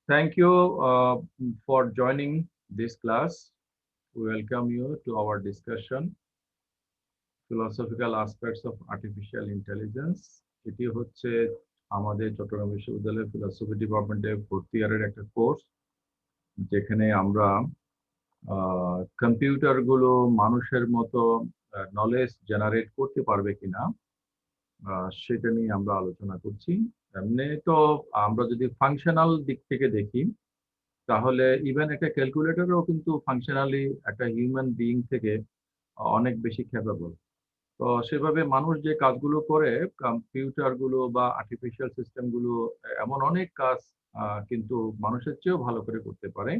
Thank you for joining this class. We welcome you to our discussion, Philosophical Aspects of Artificial Intelligence. এটি হচ্ছে আমাদের চট্টগ্রাম বিশ্ববিদ্যালয়ের philosophy ডিপার্টমেন্টের fourth ইয়ারের একটা কোর্স, যেখানে আমরা কম্পিউটারগুলো মানুষের মতো নলেজ জেনারেট করতে পারবে কিনা সেটা নিয়ে আমরা আলোচনা করছি। এমনি তো আমরা যদি ফাংশনাল দিক থেকে দেখি, তাহলে ইভেন একটা ক্যালকুলেটরও কিন্তু ফাংশনালি একটা হিউম্যান বিইং থেকে অনেক বেশি ক্যাপেবল। তো সেভাবে মানুষ যে কাজগুলো করে, কম্পিউটার গুলো বা আর্টিফিশিয়াল সিস্টেম গুলো এমন অনেক কাজ কিন্তু মানুষের চেয়েও ভালো করে করতে পারে।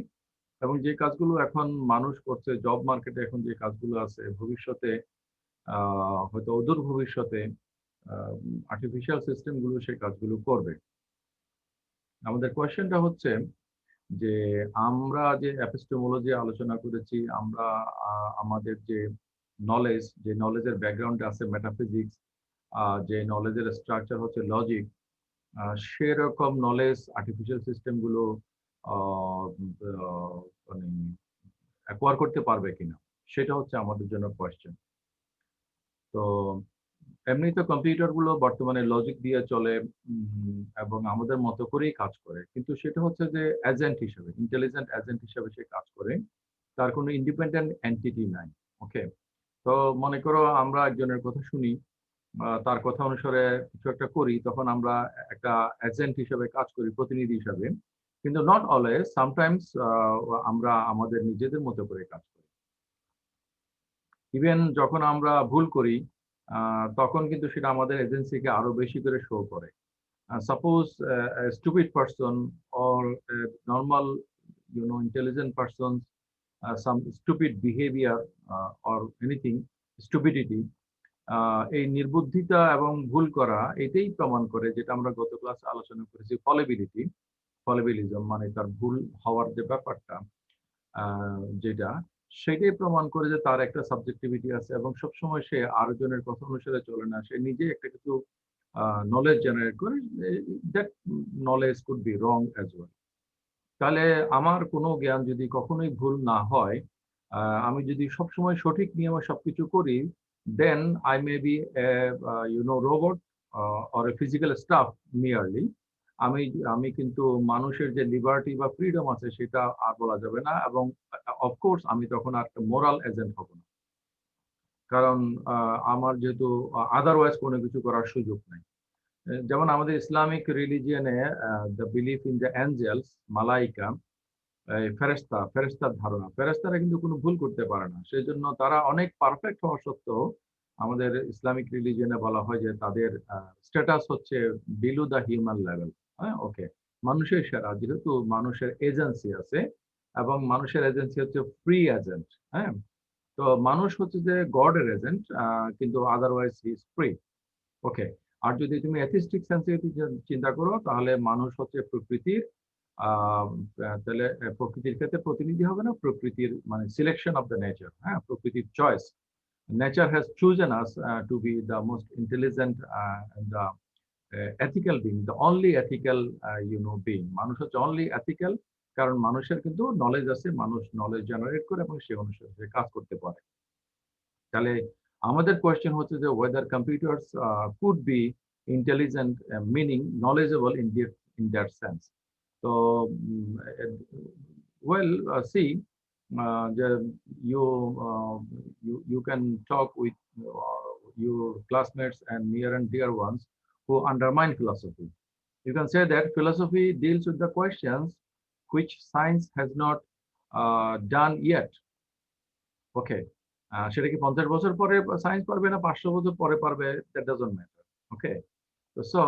এবং যে কাজগুলো এখন মানুষ করছে, জব মার্কেটে এখন যে কাজগুলো আছে, ভবিষ্যতে হয়তো অদূর ভবিষ্যতে আর্টিফিশিয়াল সিস্টেম গুলো সেই কাজগুলো করবে। আমাদের কোয়েশ্চেনটা হচ্ছে যে আমরা যে এপিস্টেমোলজি আলোচনা করেছি, আমরা আমাদের যে নলেজের ব্যাকগ্রাউন্ড আছে মেটাফিজিক্স, যে নলেজের স্ট্রাকচার হচ্ছে লজিক, সেরকম নলেজ আর্টিফিশিয়াল সিস্টেম গুলো আহ, আহ, মানে অ্যাকোয়ার করতে পারবে কিনা, সেটা হচ্ছে আমাদের জন্য কোয়েশ্চেন। তো এমনি তো কম্পিউটার গুলো বর্তমানে লজিক দিয়ে চলে, এবং আমাদের মতো করেই কাজ করে, কিন্তু সেটা হচ্ছে যে এজেন্ট হিসেবে, ইন্টেলিজেন্ট এজেন্ট হিসেবে সে কাজ করে, তার কোনো ইন্ডিপেন্ডেন্ট এন্টিটি নাই। ওকে, তো মনে করো আমরা একজনের কথা শুনি, তার কথা অনুসারে কিছু একটা করি, তখন আমরা একটা এজেন্ট হিসেবে কাজ করি, প্রতিনিধি হিসেবে। কিন্তু নট অলওয়েজ, সামটাইমস আমরা আমাদের নিজেদের মতো করে কাজ করি। ইভেন যখন আমরা ভুল করি, তখন কিন্তু সেটা আমাদের এজেন্সিকে আরো বেশি করে শো করে। Suppose a stupid person or a normal, intelligent person, some stupid behavior or anything, stupidity, এই নির্বুদ্ধিতা এবং ভুল করা এটাই প্রমাণ করে, যেটা আমরা গত ক্লাসে আলোচনা করেছি, ফলেবিলিজম, মানে তার ভুল হওয়ার যে ব্যাপারটা, যেটা সেটাই প্রমাণ করে যে তার একটা সাবজেক্টিভিটি আছে, এবং সবসময় সে আরেকজনের কথা অনুসারে চলে না, সে নিজে একটা কিছু নলেজ জেনারেট করে। That knowledge could be wrong as well. তাহলে আমার কোনো জ্ঞান যদি কখনোই ভুল না হয়, আমি যদি সবসময় সঠিক নিয়মে সবকিছু করি, then I may be robot or a physical stuff merely. আমি আমি কিন্তু মানুষের যে লিবার্টি বা ফ্রিডম আছে সেটা আর বলা যাবে না, এবং অফকোর্স আমি তখন আর একটা মোরাল এজেন্ট হব না, কারণ আমার যেহেতু আদারওয়াইজ কোনো কিছু করার সুযোগ নেই। যেমন আমাদের ইসলামিক রিলিজিয়নে the belief in the angels, মালাইকা, ফেরেশতার ধারণা, ফেরেশতারা কিন্তু কোনো ভুল করতে পারে না, সেই জন্য তারা অনেক পারফেক্ট হওয়া সত্ত্বেও আমাদের ইসলামিক রিলিজিয়নে বলা হয় যে তাদের স্ট্যাটাস হচ্ছে বিলো দ্য হিউম্যান লেভেল। হ্যাঁ, ওকে, মানুষের সেরা, যেহেতু মানুষের এজেন্সি আছে, এবং মানুষের এজেন্সি হচ্ছে ফ্রি এজেন্ট। হ্যাঁ, তো মানুষ হচ্ছে যে গডের এজেন্ট, কিন্তু আদারওয়াইজ হি ইজ ফ্রি। ওকে, আর যদি তুমি অ্যাথিস্টিক সেন্সে চিন্তা করো, তাহলে মানুষ হচ্ছে প্রকৃতির, আহ, তাহলে প্রকৃতির ক্ষেত্রে প্রতিনিধি হবে না, প্রকৃতির মানে সিলেকশন অফ দ্য নেচার। হ্যাঁ, প্রকৃতির choice. Nature has chosen us to be the most intelligent, the ethical being, the only ethical being. মানুষ হচ্ছে অনলি এথিক্যাল, কারণ মানুষের কিন্তু নলেজ আছে, মানুষ নলেজ জেনারেট করে এবং সে অনুসারে সে কাজ করতে পারে। তাহলে আমাদের কোয়েশ্চেন হচ্ছে যে weather computers could be intelligent, meaning knowledgeable in that sense. তো ওয়েল, সি, যে you you can talk with your classmates and near and dear ones who undermine philosophy. You can say that philosophy deals with the questions which science has not done yet. ওকে, সেটা কি 50 বছর পরে science পারবে না 500 বছর পরে পারবে, that doesn't matter. Okay, তো so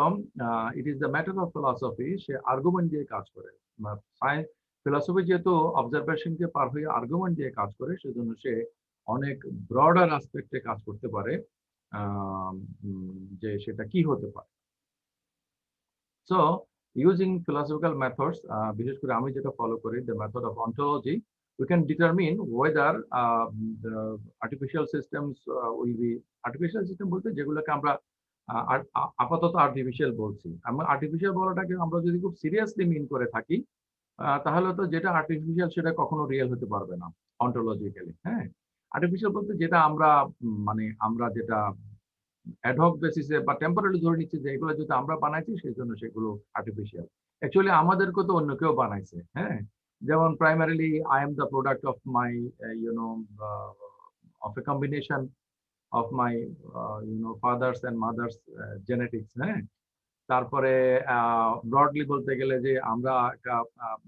it is the matter of philosophy, সে আর্গুমেন্ট দিয়ে কাজ করে। সায়েন্স, ফিলসফি যেহেতু অবজারভেশনকে পার হয়ে আর্গুমেন্ট দিয়ে কাজ করে, সেজন্য সে অনেক ব্রডার আসপেক্টে কাজ করতে পারে, যে সেটা কি হতে পারে। সো ইউজিং ফিলসফিক্যাল মেথডস, বিশেষ করে আমি যেটা ফলো করি, the method of ontology, we can determine whether the artificial systems will be, artificial system বলতে যেগুলোকে আমরা আপাতত আর্টিফিশিয়াল বলছি। আমরা আর্টিফিশিয়াল বলাটাকে আমরা যদি খুব সিরিয়াসলি মিন করে থাকি, তাহলে তো যেটা আর্টিফিশিয়াল সেটা কখনো রিয়েল হতে পারবে না অন্টোলজিক্যালি। হ্যাঁ, আর্টিফিশিয়াল বলতে যেটা আমরা মানে আমরা যেটা অ্যাডহক বেসিসে বা টেম্পোরারি ধরে নিচ্ছি যে এগুলো যদি আমরা বানাইছি সেই জন্য সেগুলো আর্টিফিশিয়াল। অ্যাকচুয়ালি আমাদেরকে তো অন্য কেউ বানাইছে। হ্যাঁ, যেমন primarily I am the product of my you know of a combination of my father's and mother's genetics. হ্যাঁ, তারপরে ব্রডলি বলতে গেলে যে আমরা একটা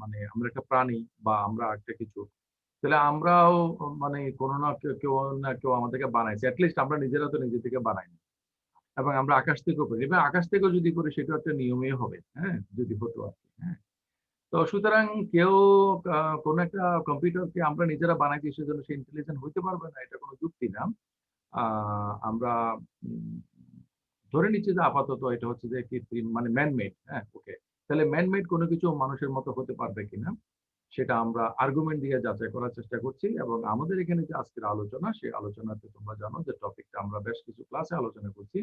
মানে আমরা একটা প্রাণী বা আমরা একটা কিছু, তাহলে আমরাও মানে কোনো না কেউ না কেউ আমাদেরকে বানাইছে। অ্যাটলিস্ট আমরা নিজেরা তো নিজে থেকে বানাইনি। এবং আমরা আকাশ থেকেও করি, এবং আকাশ থেকেও যদি করি সেটা একটা নিয়মই হবে। হ্যাঁ, যদি হতো আর কি। হ্যাঁ, তো সুতরাং কেউ কোনো একটা কম্পিউটারকে আমরা নিজেরা বানাইছি সেজন্য সে ইন্টেলিজেন্ট হইতে পারবে না, এটা কোনো যুক্তি না। আমরা উম, ধরে নিচ্ছি যে আপাতত এটা হচ্ছে যে কৃত্রিম মানে ম্যানমেড। হ্যাঁ, ওকে, তাহলে ম্যানমেড কোনো কিছু মানুষের মতো হতে পারবে কিনা সেটা আমরা আর্গুমেন্ট দিয়ে যাচাই করার চেষ্টা করছি। এবং আমাদের এখানে যে আজকের আলোচনা, সেই আলোচনাতে তোমরা জানো যে টপিকটা আমরা বেশ কিছু ক্লাসে আলোচনা করছি,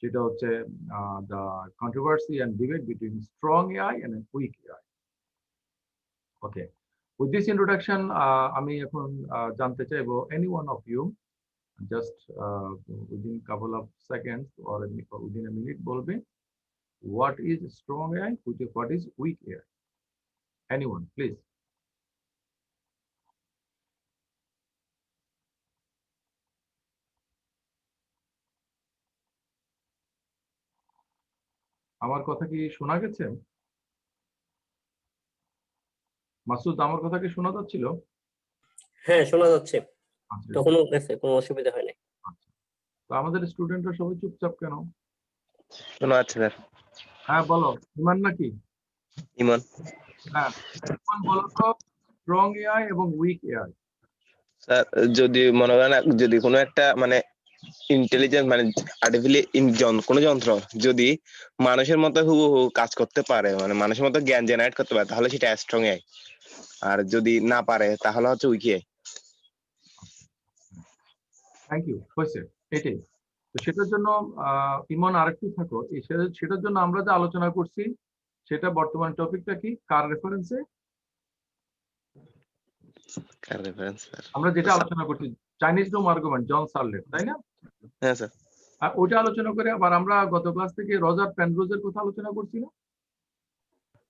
সেটা হচ্ছে the controversy and debate between strong AI and weak AI. Okay, with this introduction আমি এখন জানতে চাইবো any one of you just within couple of seconds or within a minute বলবে what is strong AI, what is weak AI? Anyone, please. আমার কথা কি শোনা গেছে? মাসুদ, আমার কথা কি শোনা যাচ্ছিল? হ্যাঁ, শোনা যাচ্ছে। আচ্ছা, তখনও গেছে, কোনো অসুবিধা হয় নাই। আচ্ছা। তো আমাদের স্টুডেন্টরা সবাই চুপচাপ কেন? শোনা যাচ্ছে স্যার। হ্যাঁ বলো, ইমান নাকি? ইমন। হ্যাঁ, ইমান বলো তো, স্ট্রং এআই এবং উইক এআই। স্যার, যদি মনে করেন যদি কোনো একটা মানে ইন্টেলিজেন্ট মানে আর্টিফিশিয়াল কোনো যন্ত্র যদি মানুষের মতো হুবহু কাজ করতে পারে, মানে মানুষের মতো জ্ঞান জেনারেট করতে পারে, তাহলে সেটা স্ট্রং এআই। আর যদি না পারে তাহলে হচ্ছে উইক এআই। থ্যাংক ইউ, হয়েছে এটাই। তো সেটার জন্য ইমন আরেকটু থাকো, সেটার জন্য আমরা যে আলোচনা করছি সেটা বর্তমান টপিকটা কি, কার রেফারেন্সে কার রেফারেন্স স্যার? আমরা যেটা আলোচনা করছি? চাইনিজ রুম আর্গুমেন্ট, জন সার্লেট, তাই না? হ্যাঁ স্যার। আর ওটা আলোচনা করে আবার আমরা গত ক্লাস থেকে রজার প্যানরোজের কথা আলোচনা করছি না?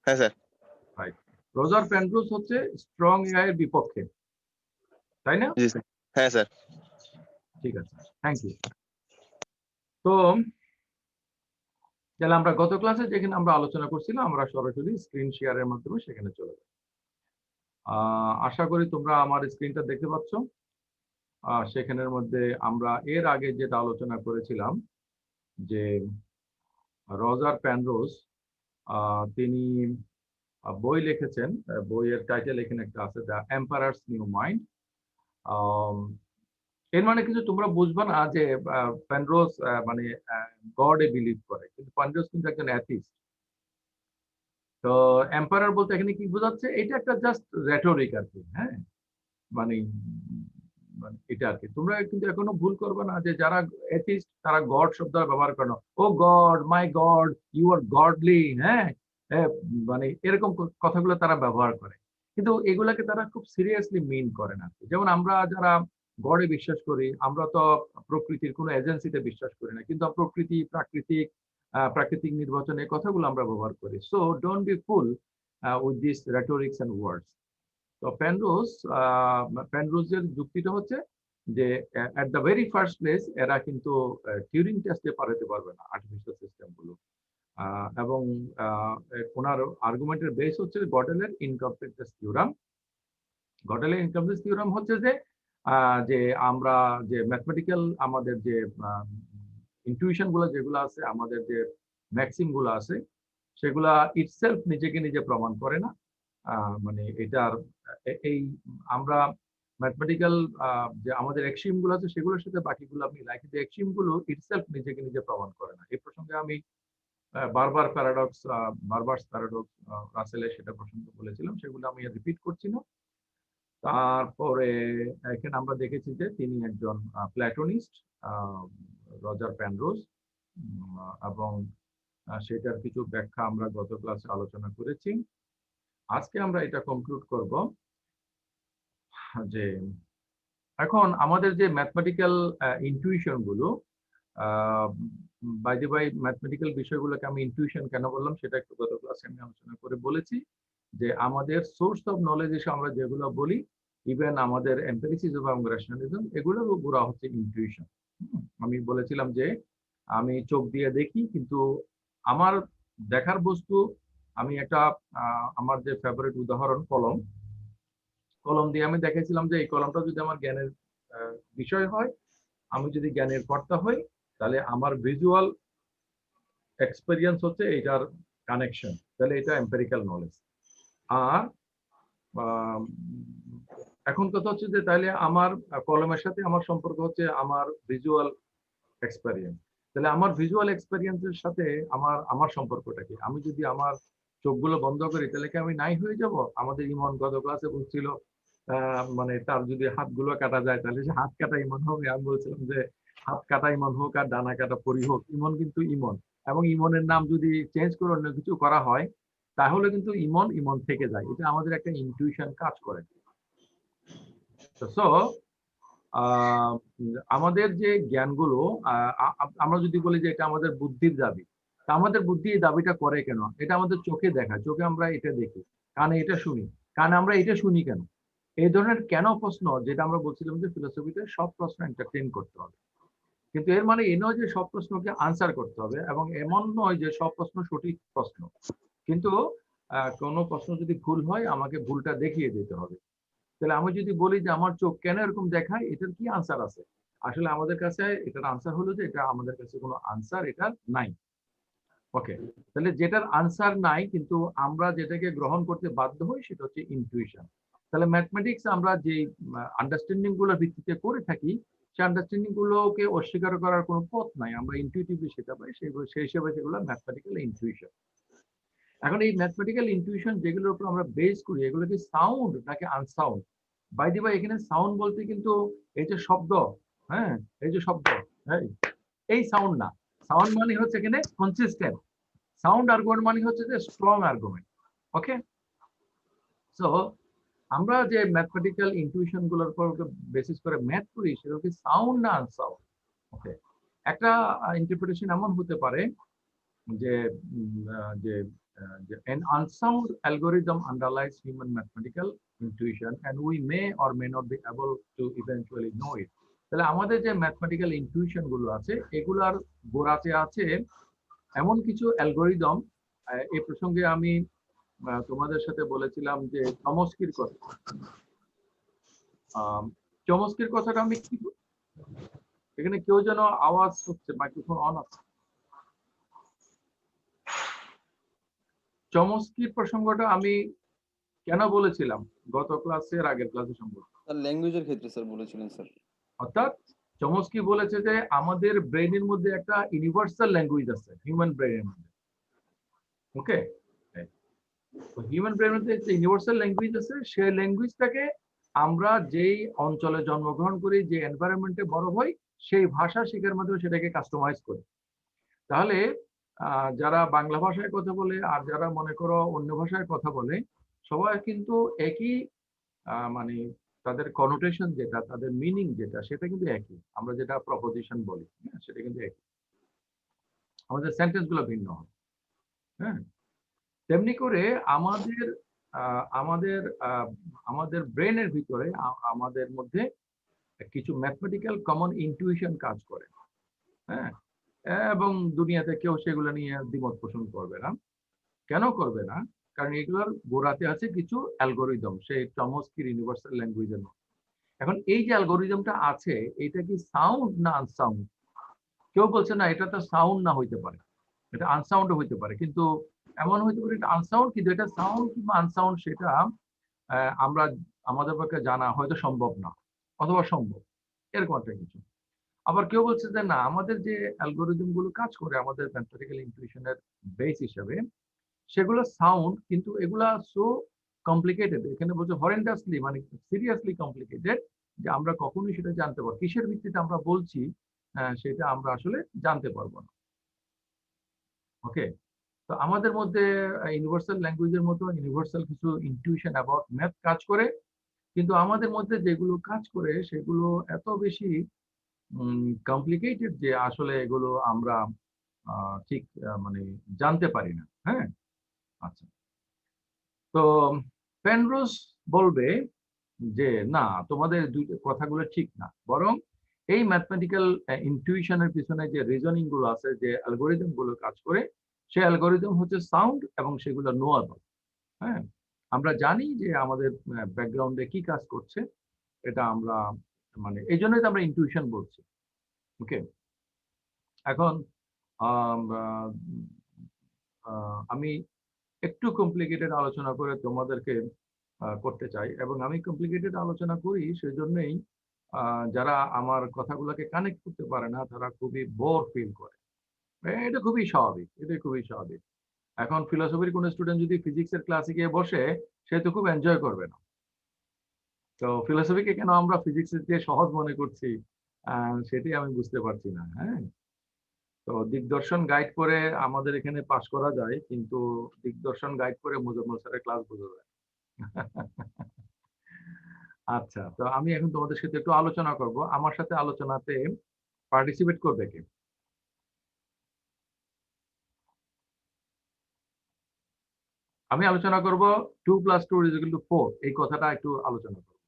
হ্যাঁ স্যার। রাইট, রজার প্যানরোজ হচ্ছে স্ট্রং এআই এর বিপক্ষে, তাই না? জি স্যার। হ্যাঁ স্যার। ঠিক আছে, থ্যাংক ইউ। তো তাহলে আমরা গত ক্লাসে যেখানে আমরা আলোচনা করছিলাম, আমরা সরাসরি স্ক্রিন শেয়ারের মাধ্যমে সেখানে চলে যাই। আশা করি তোমরা আমার স্ক্রিনটা দেখতে পাচ্ছ। সেখানের মধ্যে আমরা এর আগে যেটা আলোচনা করেছিলাম যে রজার প্যানরোজ তিনি বই লিখেছেন। বইয়ের টাইটেল এখানে একটা আছে, দ্য এম্পারারস নিউ মাইন্ড। এর মানে কিছু তোমরা বুঝবা না যে প্যানরোজ মানে গডে বিলিভ করে, কিন্তু প্যানরোজ কিন্তু একজন অ্যাথিস্ট। তো এম্পারার বলতে এখানে কি বোঝাচ্ছে, এটা একটা জাস্ট রেটরিক আর কি। হ্যাঁ, মানে মানে এটা আর কি। তোমরা কিন্তু এখনো ভুল করবে না যে যারা এথিস্ট তারা গড শব্দ ব্যবহার করে না, oh God, my God, you are godly. হ্যাঁ, মানে এরকম কথাগুলো তারা ব্যবহার করে, কিন্তু এগুলাকে তারা খুব সিরিয়াসলি মিন করে না। যেমন আমরা যারা গডে বিশ্বাস করি, আমরা তো প্রকৃতির কোনো এজেন্সিতে বিশ্বাস করি না, কিন্তু প্রকৃতি, প্রাকৃতিক নির্বাচন এই কথাগুলো আমরা ব্যবহার করি। So don't be fool with this rhetorics and words. তো প্যানরোজের যুক্তিটা হচ্ছে যে at the very first place এরা কিন্তু টিউরিং টেস্টে পাঠাতে পারবে না আর্টিফিশিয়াল সিস্টেম গুলো। এবং ওনার আর্গুমেন্টের বেস হচ্ছে গডেলের ইনকমপ্লিটনেস থিওরাম। গডেলের ইনকমপ্লিট থিওরাম হচ্ছে যে যে আমরা যে ম্যাথমেটিক্যাল আমাদের যে ইনটিউশন গুলো যেগুলো আছে, আমাদের যে ম্যাক্সিম গুলো আছে, সেগুলা ইটসেলফ নিজেকে নিজে প্রমাণ করে না। মানে এটার এই আমরা ম্যাথমেটিক্যাল যে আমাদের এক্সিম গুলো আছে সেগুলোর সাথে বাকিগুলো আপনি লাইক, কিন্তু এক্সিম গুলো ইটসেলফ নিজেকে নিজে প্রমাণ করে না। এই প্রসঙ্গে আমি বারবার প্যারাডক্স রাসেলের সেটা প্রসঙ্গ বলেছিলাম, সেগুলো আমি রিপিট করছি না। তারপরে এখানে আমরা দেখেছি যে তিনি একজন প্ল্যাটোনিস্ট, রজার প্যানরোজ, এবং সেটার কিছু ব্যাখ্যা আমরা গত ক্লাসে আলোচনা করেছি। আজকে আমরা এটা কনক্লুড করব যে এখন আমাদের যে ম্যাথমেটিক্যাল ইনটিউশন গুলো, বাই দ্য বাই ম্যাথমেটিক্যাল বিষয়গুলোকে আমি ইনটিউশন কেন বললাম সেটা একটু গত ক্লাসে আমি আলোচনা করে বলেছি যে আমাদের সোর্স অফ নলেজ এসে আমরা যেগুলো বলি, ইভেন আমাদের এম্পিরিসিজম এবং রেশনালিজম, এগুলোর গোড়া হচ্ছে ইনটিউশন। আমি বলেছিলাম যে আমি চোখ দিয়ে দেখি, কিন্তু আমার দেখার বস্তু, আমি একটা আমার যে ফেভারিট উদাহরণ কলম, কলম দিয়ে আমি দেখেছিলাম যে এই কলমটা যদি আমার জ্ঞানের বিষয় হয়, আমি যদি জ্ঞানের কর্তা হই, তাহলে আমার ভিজুয়াল এক্সপেরিয়েন্স হচ্ছে এটার কানেকশন, তাহলে এটা এম্পিরিক্যাল নলেজ। আর এখন কথা হচ্ছে যে তাহলে আমার কলমের সাথে আমার সম্পর্ক হচ্ছে আমার ভিজুয়াল এক্সপেরিয়েন্স। তাহলে আমার ভিজুয়াল এক্সপেরিয়েন্সের সাথে আমার আমার সম্পর্কটা কি? আমি যদি আমার চোখগুলো বন্ধ করি তাহলে কি আমি নাই হয়ে যাব? আমাদের ইমন গত ক্লাসে বলছিল মানে তার যদি হাতগুলো কাটা যায় তাহলে সে হাত কাটা ইমন হবে। আমি বলছিলাম যে হাত কাটা ইমন হোক আর ডানা কাটা পরি হোক, ইমন কিন্তু ইমন, এবং ইমনের নাম যদি চেঞ্জ করে অন্য কিছু করা হয় তাহলে কিন্তু ইমন ইমন থেকে যায়। এটা আমাদের একটা ইনটিউশন কাজ করে। সো আমাদের যে জ্ঞানগুলো, আমরা যদি বলি যে এটা আমাদের বুদ্ধির দাবি, তা আমাদের বুদ্ধি এই দাবিটা করে কেন? এটা আমাদের চোখে দেখা, চোখে আমরা এটা দেখি, কানে এটা শুনি, কানে আমরা এটা শুনি কেন? এই ধরনের কেন প্রশ্ন, যেটা আমরা বলছিলাম যে ফিলোসফিতে সব প্রশ্ন এন্টারটেইন করতে হবে, কিন্তু এর মানে এই নয় যে সব প্রশ্নকে আনসার করতে হবে, এবং এমন নয় যে সব প্রশ্ন সঠিক প্রশ্ন। কিন্তু কোনো প্রশ্ন যদি ভুল হয় আমাকে ভুলটা দেখিয়ে দিতে হবে। তাহলে আমি যদি বলি যে আমার চোখ কেন এরকম দেখায়, এটার কি আনসার আছে? আসলে আমাদের কাছে এটার আনসার হলো যে এটা আমাদের কাছে কোনো আনসার এটা নাই। ওকে, তাহলে যেটার আনসার নাই কিন্তু আমরা যেটাকে গ্রহণ করতে বাধ্য হই সেটা হচ্ছে ইনটিউশন। তাহলে ম্যাথমেটিক্স আমরা যে আন্ডারস্ট্যান্ডিং গুলোর ভিত্তিতে করে থাকি, সেই আন্ডারস্ট্যান্ডিং গুলোকে অস্বীকার করার কোনো পথ নাই, আমরা ইনটিউটিভলি সেটা পাই, সেই হিসেবে সেগুলো ম্যাথমেটিক্যাল ইনটিউশন। এখন এই ম্যাথমেটিক্যাল ইনটিউশন যেগুলোর উপর আমরা বেস করি, এগুলো কি সাউন্ড নাকি আনসাউন্ড? বাই দি বাই, এখানে সাউন্ড বলতে কিন্তু এই যে শব্দ, হ্যাঁ, এই যে শব্দ, হ্যাঁ, এই সাউন্ড না। সাউন্ড মানে হচ্ছে এখানে কনসিস্টেন্ট। সাউন্ড আর্গুমেন্ট মানে হচ্ছে যে স্ট্রং আর্গুমেন্ট। ওকে, সো আমরা যে ম্যাথমেটিক্যাল ইনটিউশন গুলোর উপর বেসিস করে ম্যাথ করি, সেগুলো কি সাউন্ড না আনসাউন্ড? ওকে, একটা ইন্টারপ্রিটেশন এমন হতে পারে যে an unsound algorithm underlies human mathematical intuition and we may or may not be able to eventually know it. তাহলে আমাদের যে ম্যাথমেটিক্যাল ইনটিউশন গুলো আছে, এগুলার গোড়াতে আছে এমন কিছু অ্যালগোরিদম। এই প্রসঙ্গে আমি তোমাদের সাথে বলেছিলাম যে চমস্কির কথা। চমস্কির কথাটা আমি কি, এখানে কেউ যেন আওয়াজ হচ্ছে, মাইক্রোফোন অন আছে। চমস্কির প্রসঙ্গটা আমি কেন বলেছিলাম গত ক্লাসের আগের ক্লাসে সম্ভব, স্যার ল্যাঙ্গুয়েজের ক্ষেত্রে স্যার বলেছিলেন স্যার। অর্থাৎ চমস্কি বলেছে যে আমাদের ব্রেনের মধ্যে একটা ইউনিভার্সাল ল্যাঙ্গুয়েজ আছে হিউম্যান ব্রেনের মধ্যে। ওকে, হিউম্যান ব্রেনের মধ্যে একটা ইউনিভার্সাল ল্যাঙ্গুয়েজ আছে, সেই ল্যাঙ্গুয়েজটাকে আমরা যেই অঞ্চলে জন্মগ্রহণ করি, যে এনভায়রনমেন্টে বড় হই, সেই ভাষা শেখার মাধ্যমে সেটাকে কাস্টমাইজ করি। তাহলে যারা বাংলা ভাষায় কথা বলে আর যারা মনে করো অন্য ভাষায় কথা বলে, সবাই কিন্তু একই মানে তাদের কনোটেশন যেটা, তাদের মিনিং যেটা, সেটা কিন্তু একই। আমরা যেটা প্রপোজিশন বলি, সেটা কিন্তু একই, আমাদের সেন্টেন্স গুলো ভিন্ন হয়। হ্যাঁ, তেমনি করে আমাদের আমাদের আমাদের ব্রেনের ভিতরে আমাদের মধ্যে কিছু ম্যাথমেটিক্যাল কমন ইনটিউশন কাজ করে। হ্যাঁ, এবং দুনিয়াতে কেউ সেগুলো নিয়ে দ্বিমত পোষণ করবে না। কেন করবে না? কারণ এগুলোর গোড়াতে আছে কিছু অ্যালগোরিদম, সেই চমস্কির ইউনিভার্সাল ল্যাঙ্গুয়েজের মধ্যে। এখন এই যে অ্যালগোরিদমটা আছে, এটা কি সাউন্ড না আনসাউন্ড? কেউ বলছে না এটা তো সাউন্ড না হইতে পারে, এটা আনসাউন্ড হইতে পারে। কিন্তু এমন হইতে পারে এটা আনসাউন্ড, কিন্তু এটা সাউন্ড কিংবা আনসাউন্ড সেটা আমরা আমাদের পক্ষে জানা হয়তো সম্ভব না, অথবা সম্ভব, এরকম একটা কিছু। আবার কেউ বলছে যে না, আমাদের যে অ্যালগোরিদম গুলো কাজ করে আমাদের ম্যাথমেটিক্যাল ইনটিউশনের বেস হিসেবে, সেগুলো সাউন্ড, কিন্তু এগুলা সো কমপ্লিকেটেড, এখানে বলছে হরেন্ডাসলি, মানে সিরিয়াসলি কমপ্লিকেটেড, যে আমরা কখনোই সেটা জানতে পারবো কিসের ভিত্তিতে আমরা বলছি, সেটা আমরা আসলে জানতে পারবো না। ওকে, তো তো আমাদের মধ্যে ইউনিভার্সাল ল্যাঙ্গুয়েজের মতো ইউনিভার্সাল কিছু ইনটিউশন অ্যাবাউট ম্যাথ কাজ করে, কিন্তু আমাদের মধ্যে যেগুলো কাজ করে সেগুলো এত বেশি কমপ্লিকেটেড যে আসলে এগুলো আমরা ঠিক মানে জানতে পারি না। হ্যাঁ, আচ্ছা। তো পেনরোজ বলবে যে না, তোমাদের দুইটা কথাগুলো ঠিক না, বরং এই ম্যাথমেটিক্যাল ইনটিউশনের পিছনে যে রিজনিং গুলো আছে, যে অ্যালগোরিদম গুলো কাজ করে, সেই অ্যালগোরিদম হচ্ছে সাউন্ড এবং সেগুলো নোয়েবল। হ্যাঁ, আমরা জানি যে আমাদের ব্যাকগ্রাউন্ডে কি কাজ করছে, এটা আমরা মানে এই জন্যই তো আমরা ইনটিউশন বলছি। ওকে, এখন আমি একটু কমপ্লিকেটেড আলোচনা করে তোমাদেরকে করতে চাই, এবং আমি কমপ্লিকেটেড আলোচনা করি সেজন্যই যারা আমার কথাগুলোকে কানেক্ট করতে পারে না তারা খুবই বোর ফিল করে। এটা খুবই স্বাভাবিক, এটা খুবই স্বাভাবিক। এখন ফিলোসফির কোন স্টুডেন্ট যদি ফিজিক্সের ক্লাসে গিয়ে বসে, সে তো খুব এনজয় করবে না। তো ফিলোসফিকে কেন আমরা ফিজিক্সের চেয়ে সহজ মনে করছি, সেটাই আমি বুঝতে পারছি না। হ্যাঁ, তো দিগদর্শন গাইড করে আমাদের এখানে পাশ করা যায়, কিন্তু দিগদর্শন গাইড করে মোজাম্মেল স্যারের ক্লাস বোঝা যায়। আচ্ছা, তো আমি এখন তোমাদের সাথে একটু আলোচনা করব। আমার সাথে আলোচনাতে পার্টিসিপেট করবে কে? আমি আলোচনা করব 2 + 2 = 4, এই কথাটা একটু আলোচনা করব।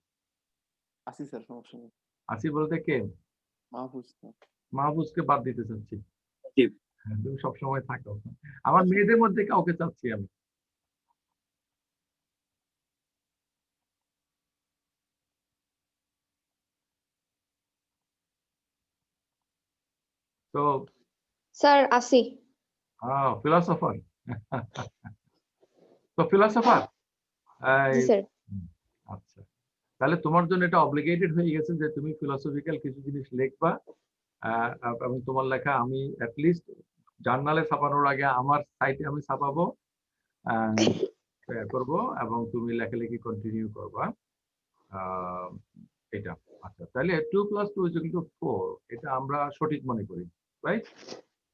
আসি স্যার, সমস্যা নেই। আসি বলতে কে? মাহফুজ স্যার। মাহফুজকে বাদ দিতে চাচ্ছি। জি। হ্যাঁ, তুমি সবসময় থাকো। আমার মেয়েদের মধ্যে কাউকে চাচ্ছি আমি। তো স্যার আসি। ফিলোসফার। তো ফিলোসফার, জি স্যার। আচ্ছা, তাহলে তোমার জন্য এটা অব্লিগেটেড হয়ে গেছে যে তুমি ফিলোসফিক্যাল কিছু জিনিস লিখবা, এবং তোমার লেখা আমি অ্যাটলিস্ট জার্নালে ছাপানোর আগে আমার সাইটে আমি ছাপাবো, করব, এবং তুমি লেখালেখি কন্টিনিউ করবা। আহ, এটা আচ্ছা, তাহলে 2 + 2 = 4, এটা আমরা সঠিক মনে করি, রাইট?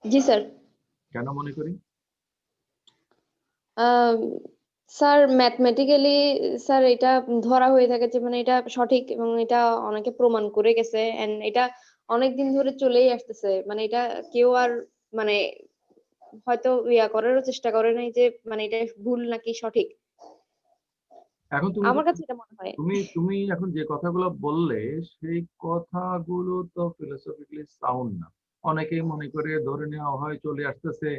জি স্যার। কেন মনে করি? স্যার ম্যাথমেটিক্যালি স্যার এটা ধরা হয়ে থাকে যে মানে এটা সঠিক, এবং এটা অনেকে প্রমাণ করে গেছে, এন্ড এটা অনেকদিন ধরে চলেই আসতেছে। মানে এটা কেউ আর মানে হয়তো করারও চেষ্টা করে নাই যে মানে এটা ভুল নাকি সঠিক। এখন তুমি আমার কাছে এটা মনে হয়। তুমি তুমি এখন যে কথাগুলো বললে, সেই কথাগুলো তো ফিলোসফিক্যালি সাউন্ড না। অনেকেই মনে করে ধরে নেওয়া হয় চলে আসতেছে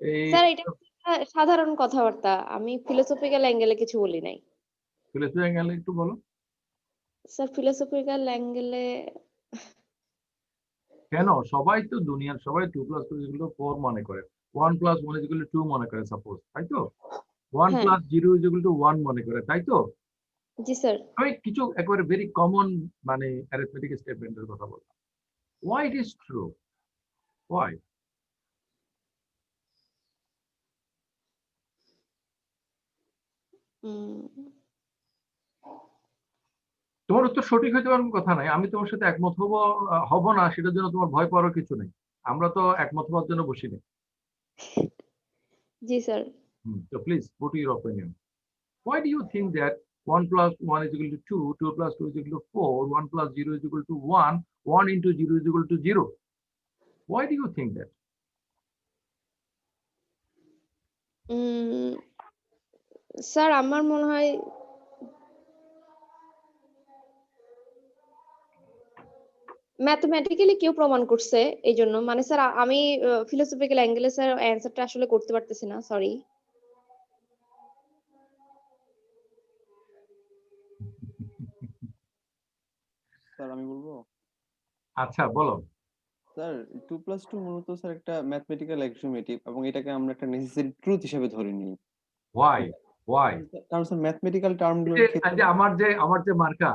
এই স্যার এটা একটা সাধারণ কথাবার্তা, আমি ফিলোসফিক্যাল অ্যাঙ্গেলে কিছু বলি নাই। ফিলোসফি অ্যাঙ্গেলে একটু বলো। স্যার ফিলোসফিক্যাল অ্যাঙ্গেলে কেন সবাই তো দুনিয়ার সবাই 2 + 2 = 4 মনে করে, 1 + 1 = 2 মনে করে, সাপোজ, তাই তো? 1 হ্যাঁ। + 0 = 1 মনে করে, তাই তো? জি স্যার। আমি কিছু একেবারে ভেরি কমন মানে অ্যারিথমেটিক স্টেটমেন্টের কথা বললাম। Why it is true? Why? উম, তোমার উত্তর সঠিক হইতে পারার কথা নাই, আমি তোমার সাথে একমত হব না, সেটার জন্য তোমার ভয় পাওয়ার কিছু নেই। আমরা তো একমত হওয়ার জন্য বসিনি। জি sir. So please put your opinion. Why do you think that 1 + 1 = 2, 2 + 2 = 4, 1 + 0 = 1, 1 into 0 = 0? Why do you think that? Sir আমার মনে হয় ম্যাথমেটিক্যালি কেউ প্রমাণ করছে, এই জন্য মানে স্যার আমি ফিলোসফিক্যাল অ্যাঙ্গেলে স্যার অ্যান্সারটা আসলে করতে পারতেছি না, সরি। স্যার আমি বলবো। আচ্ছা, বলো। স্যার 2 + 2 মূলত স্যার একটা ম্যাথমেটিক্যাল অ্যাক্সিওমেটিক, এবং এটাকে আমরা একটা নেসেসারি ট্রুথ হিসেবে ধরে নিই। Why? Why? কারণ স্যার ম্যাথমেটিক্যাল এই টার্মগুলোর যে ক্ষেত্রে আমার যে মার্কা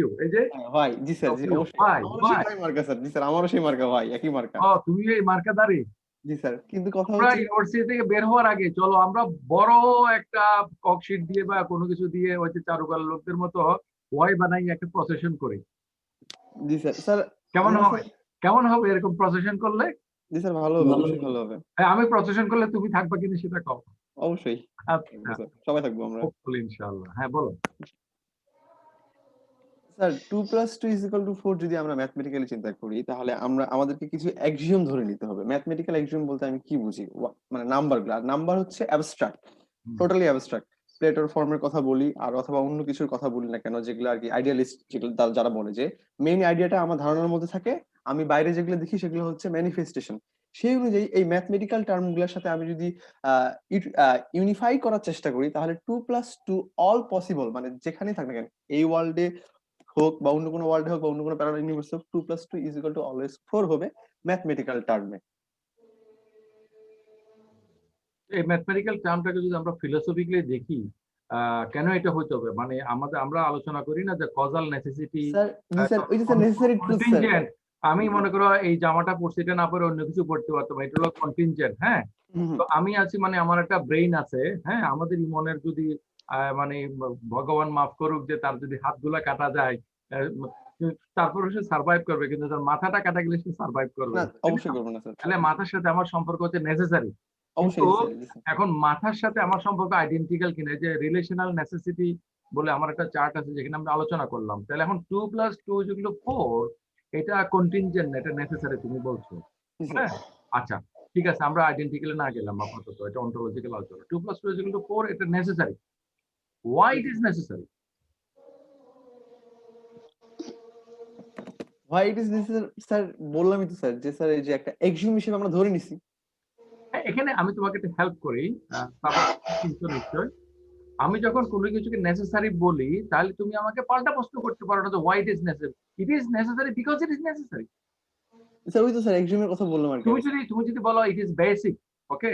W, এই যে হয়। জি স্যার, জি W, অবশ্যই। why? আমারও Why? সেই মার্কা স্যার। জি স্যার, আমারও সেই মার্কা ভাই, একই মার্কা। তুমি এই মার্কাদারি। জি স্যার, কিন্তু কথা আমরা হচ্ছে ইউনিভার্সিটি থেকে বের হওয়ার আগে চলো আমরা বড় একটা ককশিট দিয়ে বা কোনো কিছু দিয়ে ওই যে চারুকলার লোকদের মতো ওয়াই বানাই একটা প্রসেশন করি। জি স্যার। স্যার কেমন আমরা হবে? কেমন হবে এরকম প্রসেশন করলে? জি স্যার, ভালো হবে, অবশ্যই ভালো হবে। আমি প্রসেশন করলে তুমি থাকবা কিনা সেটা কও। অবশ্যই থাকবো আচ্ছা, স্যার, সবাই থাকবো আমরা। হোপফুলি ইনশাআল্লাহ। হ্যাঁ বলো। স্যার 2 + 2 = 4 যদি আমরা ম্যাথমেটিক্যালি চিন্তা করি, তাহলে আমাদেরকে কিছু অ্যাক্সিওম ধরে নিতে হবে। ম্যাথমেটিক্যাল অ্যাক্সিওম বলতে আমি কি বুঝি? মানে নাম্বারগুলা। নাম্বার হচ্ছে অ্যাবস্ট্রাক্ট, হুম, টোটালি অ্যাবস্ট্রাক্ট। প্লেটোর ফর্মের কথা বলি আর অথবা অন্য কিছুর কথা বলি না কেন, যেগুলো আরকি আইডিয়ালিস্ট, যেগুলো যারা বলে যে মেইন আইডিয়াটা আমার ধারণার মধ্যে থাকে, আমি বাইরে যেগুলো দেখি সেগুলো হচ্ছে ম্যানিফেস্টেশন। সেই অনুযায়ী এই ম্যাথমেটিক্যাল টার্মগুলোর সাথে আমি যদি ইউনিফাই করার চেষ্টা করি, তাহলে 2 + 2 অল পসিবল, মানে যেখানেই থাক না কেন, এই ওয়ার্ল্ডে হোক বা অন্য কোনো ওয়ার্ল্ডে হোক বা অন্য কোনো প্যারালাল ইউনিভার্সে হোক, 2 + 2 = অলওয়েজ 4 হবে ম্যাথমেটিক্যাল টার্মে। এই ম্যাথমেটিক্যাল টার্মটাকে যদি আমরা ফিলোসফিক্যালি দেখি, কেন এটা হইতে হবে, মানে আমরা আলোচনা করি না যে কজাল নেসেসিটি, স্যার জি স্যার, ওই যে sir necessary truth sir. Contingent. আমি মনে করো এই জামাটা পরছি, এটা না পরে অন্য কিছু পড়তে পারতাম, এটা হলো কন্টিনজেন্ট। হ্যাঁ, তো আমি আছি, মানে আমার একটা ব্রেইন আছে। হ্যাঁ, আমাদের ইমনের যদি মানে ভগবান মাফ করুক যে তার যদি হাতগুলা কাটা যায়, তারপরে সে সার্ভাইভ করবে, কিন্তু তার মাথাটা কাটা গেলে সে সার্ভাইভ করবে না, না, তাই অবশ্যই না? করবো না স্যার, তাহলে মাথার সাথে আমার সম্পর্ক হচ্ছে নেসেসারি। অবশ্যই কিন্তু নেসেসারি। জি স্যার। এখন মাথার সাথে আমার সম্পর্ক আইডেন্টিক্যাল কিনা, যে রিলেশনাল নেসেসিটি বলে আমার একটা চার্ট আছে যেখানে আমরা আলোচনা করলাম। তাহলে এখন 2 + 2 যেগুলো 4, এটা কন্টিনজেন্ট, এটা নেসেসারি তুমি বলছো। জি স্যার। হ্যাঁ, আচ্ছা, ঠিক আছে, আমরা আইডেন্টিক্যালি না গেলাম আপাতত, এটা অন্টোলজিক্যাল আলোচনা। 2 + 2 যেগুলো 4, এটা necessary. Why it is necessary? Why it is necessary sir, বললামই তো স্যার, যে স্যার এই যে একটা এক্সিওম হিসেবে আমরা ধরে নিছি। হ্যাঁ, এখানে আমি তোমাকে একটা হেল্প করি, তারপর কিন্তু নিশ্চয় আমি যখন কোনো কিছুকে নেসেসারি বলি, তাহলে তুমি আমাকে পাল্টা প্রশ্ন করতে পারো না যে why it is necessary. It is necessary because it is necessary. Sir ওই তো স্যার এক্সিওমের কথা বললাম আর কি আমি। তুমি যদি বলো ইট ইজ বেসিক, ওকে,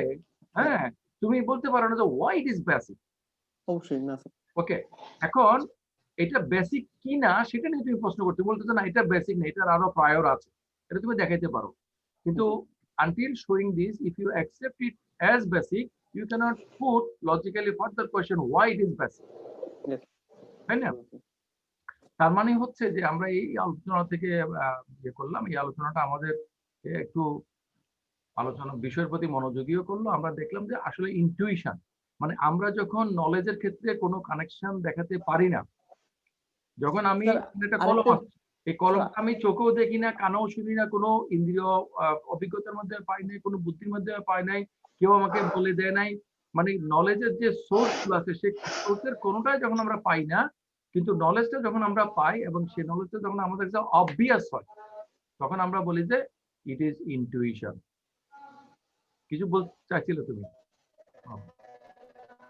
হ্যাঁ, হ্যাঁ, তুমি বলতে পারো না যে হোয়াই ইট ইজ বেসিক। অবশ্যই না স্যার। ওকে, এখন এটা বেসিক কি না সেটা নিয়ে তুমি প্রশ্ন করতে বলতেছো না, এটা বেসিক না, এটার আরো প্রায়র আছে, এটা তুমি দেখাইতে পারো। কিন্তু until showing this, if you accept it as basic, you cannot put logically further question why it is basic, Yes. তাই না? তার মানে হচ্ছে যে আমরা এই আলোচনা থেকে ইয়ে করলাম, এই আলোচনাটা আমাদের একটু আলোচনা বিষয়ের প্রতি মনোযোগীও করলো। আমরা দেখলাম যে আসলে ইনটুইশন, মানে আমরা যখন নলেজের ক্ষেত্রে কোনো কানেকশন দেখাতে পারি না, যখন আমি স্যার একটা কলম আরেকটা আছে, এই কলমটা আমি চোখেও দেখি না, কানেও শুনি না, কোনো ইন্দ্রিয় অভিজ্ঞতার মধ্যে পাই নাই, কোনো বুদ্ধির মধ্যে পাই নাই, কেউ আমাকে বলে দেয় নাই, মানে নলেজের যে সোর্স গুলো আছে সেই সোর্সের কোনোটাই যখন আমরা পাই না, কিন্তু নলেজটা যখন আমরা পাই এবং সেই নলেজটা যখন আমাদের কাছে অবভিয়াস হয়, তখন আমরা বলি যে ইট ইজ ইনটুইশন। কিছু বলতে চাইছিলে তুমি?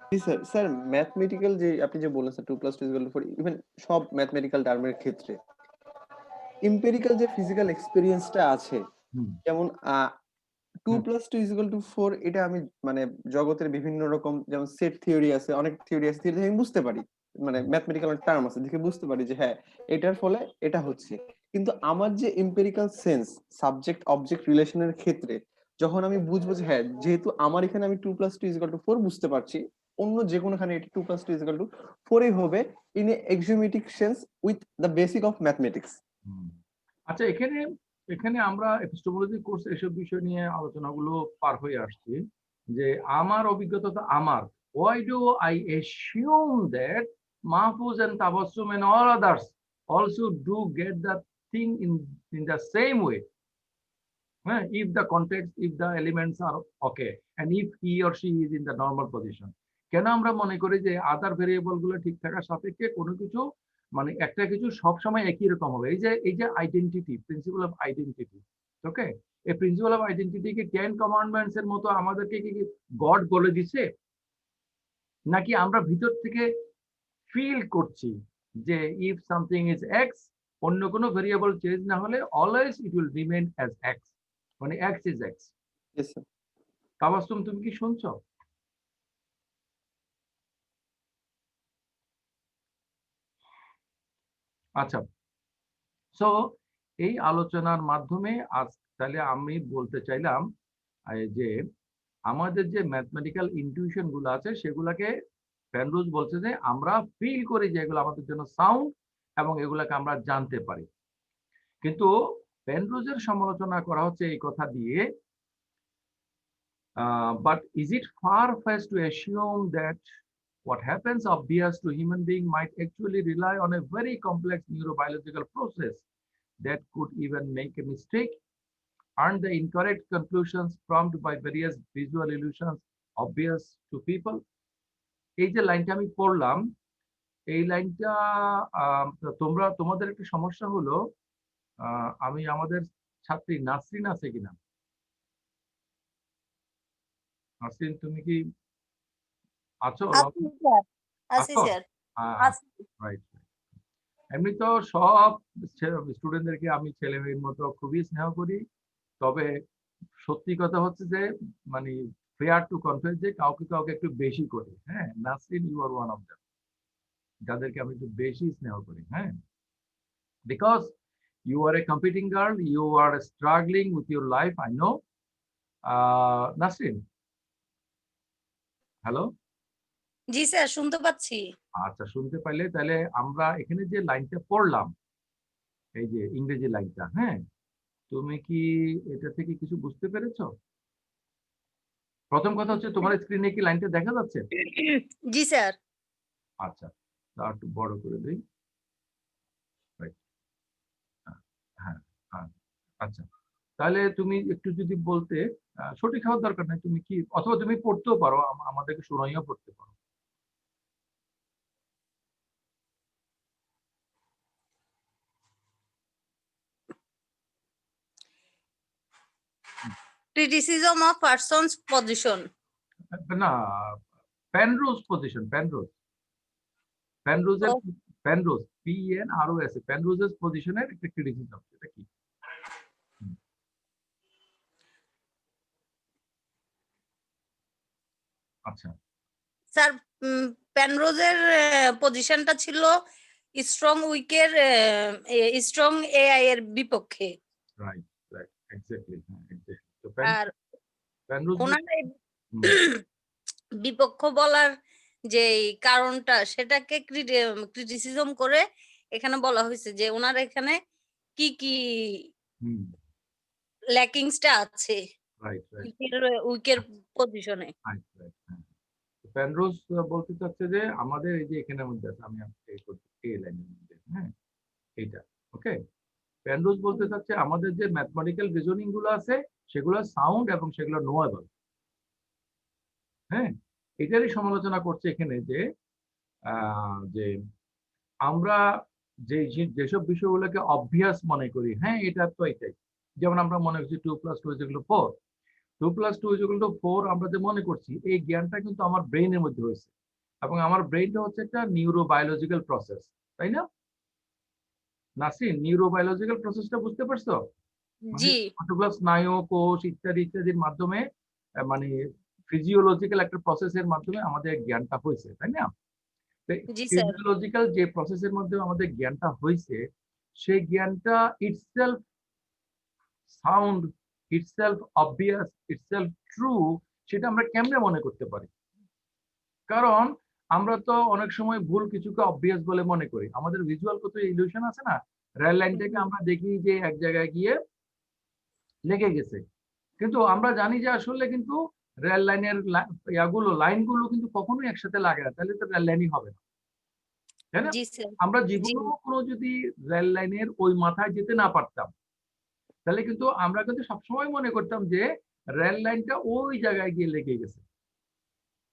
জি স্যার। স্যার ম্যাথমেটিক্যাল যে আপনি যে বললেন স্যার 2 + 2 = 4, ইভেন সব ম্যাথমেটিক্যাল টার্মের ক্ষেত্রে এম্পিরিক্যাল যে ফিজিক্যাল এক্সপেরিয়েন্সটা আছে, হুম, যেমন 2 হুম, + 2 = 4, এটা আমি মানে জগতের বিভিন্ন রকম যেমন সেট থিওরি আছে, অনেক থিওরি আছে, থিওরি আমি বুঝতে পারি। মানে ম্যাথমেটিক্যাল টার্ম আছে দেখে বুঝতে পারি যে হ্যাঁ, এটার ফলে এটা হচ্ছে। কিন্তু আমার যে এম্পিরিক্যাল সেন্স, সাবজেক্ট অবজেক্ট রিলেশনের ক্ষেত্রে যখন আমি বুঝবো যে হ্যাঁ, যেহেতু আমার এখানে আমি 2 + 2 = 4 বুঝতে পারছি, অন্য যে কোনোখানে এটা 2 + 2 = 4 হবে in a axiomatic sense with the basic of mathematics. Hmm. আচ্ছা, এখানে এখানে আমরা এপিস্টেমোলজি কোর্স এসব বিষয় নিয়ে আলোচনাগুলো পার হয়ে আসছি, যে আমার অভিজ্ঞতা তো আমার, why do I assume that Mahfuz and Tabassum and all others also do get the thing in the same way, if the context, if the elements are okay, and if he or she is in the normal position? কেন আমরা মনে করি যে আদার variable গুলো ঠিক থাকার সাপেক্ষে কোনো কিছু, মানে একটা কিছু সবসময় একই রকম হবে? এই যে আইডেন্টিটি, প্রিন্সিপাল অফ আইডেন্টিটি, ওকে, এই প্রিন্সিপাল অফ আইডেন্টিটি কি 10 কমান্ডমেন্টস এর মতো আমাদেরকে কি গড বলে দিছে, নাকি আমরা ভিতর থেকে ফিল করছি যে ইফ সামথিং ইজ এক্স, অন্য কোনো ভেরিয়েবল চেঞ্জ না হলে always it will remain as X, মানে X is X? Yes sir. Tabassum, তুমি কি শুনছো? আচ্ছা, সো এই আলোচনার মাধ্যমে আজ তাহলে আমি বলতে চাইলাম যে আমাদের যে ম্যাথমেটিক্যাল ইনটিউশন গুলো আছে সেগুলাকে পেনরোজ বলছে যে আমরা ফিল করি যে এগুলো আমাদের জন্য সাউন্ড এবং এগুলাকে আমরা জানতে পারি। কিন্তু পেনরোজের সমালোচনা করা হচ্ছে এই কথা দিয়ে But is it far-fetched to assume that what happens obvious to human being might actually rely on a very complex neurobiological process that could even make a mistake? Aren't the incorrect conclusions prompted by various visual illusions obvious to people? এই যে লাইনটা আমি পড়লাম, এই লাইনটা তোমাদের একটা সমস্যা হলো, আমি আমাদের ছাত্রী নাসরিন আছে কিনা? নাসরিন, তুমি কি আছো? আছো? রাইট। এমনি তো সব স্টুডেন্টদেরকে আমি ছেলে মেয়ের মতো খুবই স্নেহ করি, তবে সত্যি কথা হচ্ছে যে মানে ফেয়ার টু কনফেস যে কাউকে কাউকে একটু বেশি করি। হ্যাঁ, Nasrin, you are one of them, যাদেরকে আমি একটু বেশি স্নেহ করি। হ্যাঁ, because you are a competing girl, you are struggling with your life, I know. Nasrin, hello? G sir, শুনতে পাচ্ছি। আচ্ছা, শুনতে পাইলে তাহলে আমরা এখানে যে লাইনটা পড়লাম, এই যে ইংরেজি লাইনটা, হ্যাঁ, তুমি কি এটা থেকে কিছু বুঝতে পেরেছো? প্রথম কথা হচ্ছে তোমার স্ক্রিনে কি লাইনটা দেখা যাচ্ছে? জি স্যার। আচ্ছা, তা একটু বড় করে দিই। হ্যাঁ, হ্যাঁ, আচ্ছা, তাহলে তুমি একটু যদি বলতে, সঠিক হওয়ার দরকার নাই, তুমি কি, অথবা তুমি পড়তেও পারো, আমাদেরকে শোনাইও পড়তে পারো। Criticism of person's position. না, পেনরোজ পজিশন, পেনরোজের পেনরোজ, PNROS, পেনরোজের পজিশনের একটা ক্রিটিসিজম, এটা কি? আচ্ছা স্যার, পেনরোজের পজিশনটা ছিল স্ট্রং উইকের স্ট্রং এআই এর বিপক্ষে। রাইট, রাইট, এক্স্যাক্টলি, হ্যাঁ, এক্স্যাক্টলি। তো আর পেনরোজ ওনার বিপক্ষ বলার যে কারণটা, সেটাকে ক্রিটিসিজম করে এখানে বলা হয়েছে যে ওনার এখানে কি কি ল্যাকিংসটা আছে রাইট, রাইট, উইকের পজিশনে। রাইট, রাইট, হ্যাঁ। পেনরোজ বলতে চাচ্ছে যে আমাদের এই যে এখানের মধ্যে আছে, আমি এই লাইনের মধ্যে, হ্যাঁ, এইটা, ওকে। পেনরোজ বলতে চাচ্ছে আমাদের যে ম্যাথমেটিক্যাল রিজনিং গুলো আছে সেগুলো সাউন্ড এবং সেগুলো নোয়েবল। হ্যাঁ, এটারই সমালোচনা করছে এখানে যে যে আমরা যেসব বিষয়গুলোকে অবভিয়াস মনে করি, হ্যাঁ, এটা তো এটাই, যেমন আমরা মনে করছি 2+2 = 4, 2+2 = 4 আমরা যে মনে করছি, এই জ্ঞানটা কিন্তু আমার ব্রেইনের মধ্যে হয়েছে, এবং আমার ব্রেইনটা হচ্ছে একটা নিউরোবায়োলজিক্যাল প্রসেস, তাই না নাসরিন? নিউরোবায়োলজিক্যাল প্রসেসটা বুঝতে পারছো? জি, কতগুলো স্নায়ু কোষ ইত্যাদি ইত্যাদির মাধ্যমে, মানে ফিজিওলজিক্যাল একটা প্রসেসের মাধ্যমে আমাদের জ্ঞানটা হয়েছে, তাই না? জি স্যার। ফিজিওলজিক্যাল যে প্রসেসের মধ্যে আমাদের জ্ঞানটা হয়েছে, সেই জ্ঞানটা itself sound, itself obvious, itself true, সেটা আমরা কেমনে মনে করতে পারি? কারণ আমরা তো অনেক সময় ভুল কিছুকে অবভিয়াস বলে মনে করি। আমাদের ভিজুয়াল কত ইলিউশন আছে না, রেল লাইন থেকে আমরা দেখি যে এক জায়গায় গিয়ে লেগে গেছে, কিন্তু আমরা জানি যে আসলে কিন্তু রেল লাইনের লাইনগুলো কিন্তু কখনোই একসাথে লাগে না, তাহলে তো রেল লাইনই হবে না, তাই না? জি স্যার। আমরা জি জীবনেও কোনো যদি রেল লাইনের ওই মাথায় যেতে না পারতাম, তাহলে কিন্তু আমরা কিন্তু সবসময় মনে করতাম যে রেল লাইনটা ওই জায়গায় গিয়ে লেগে গেছে,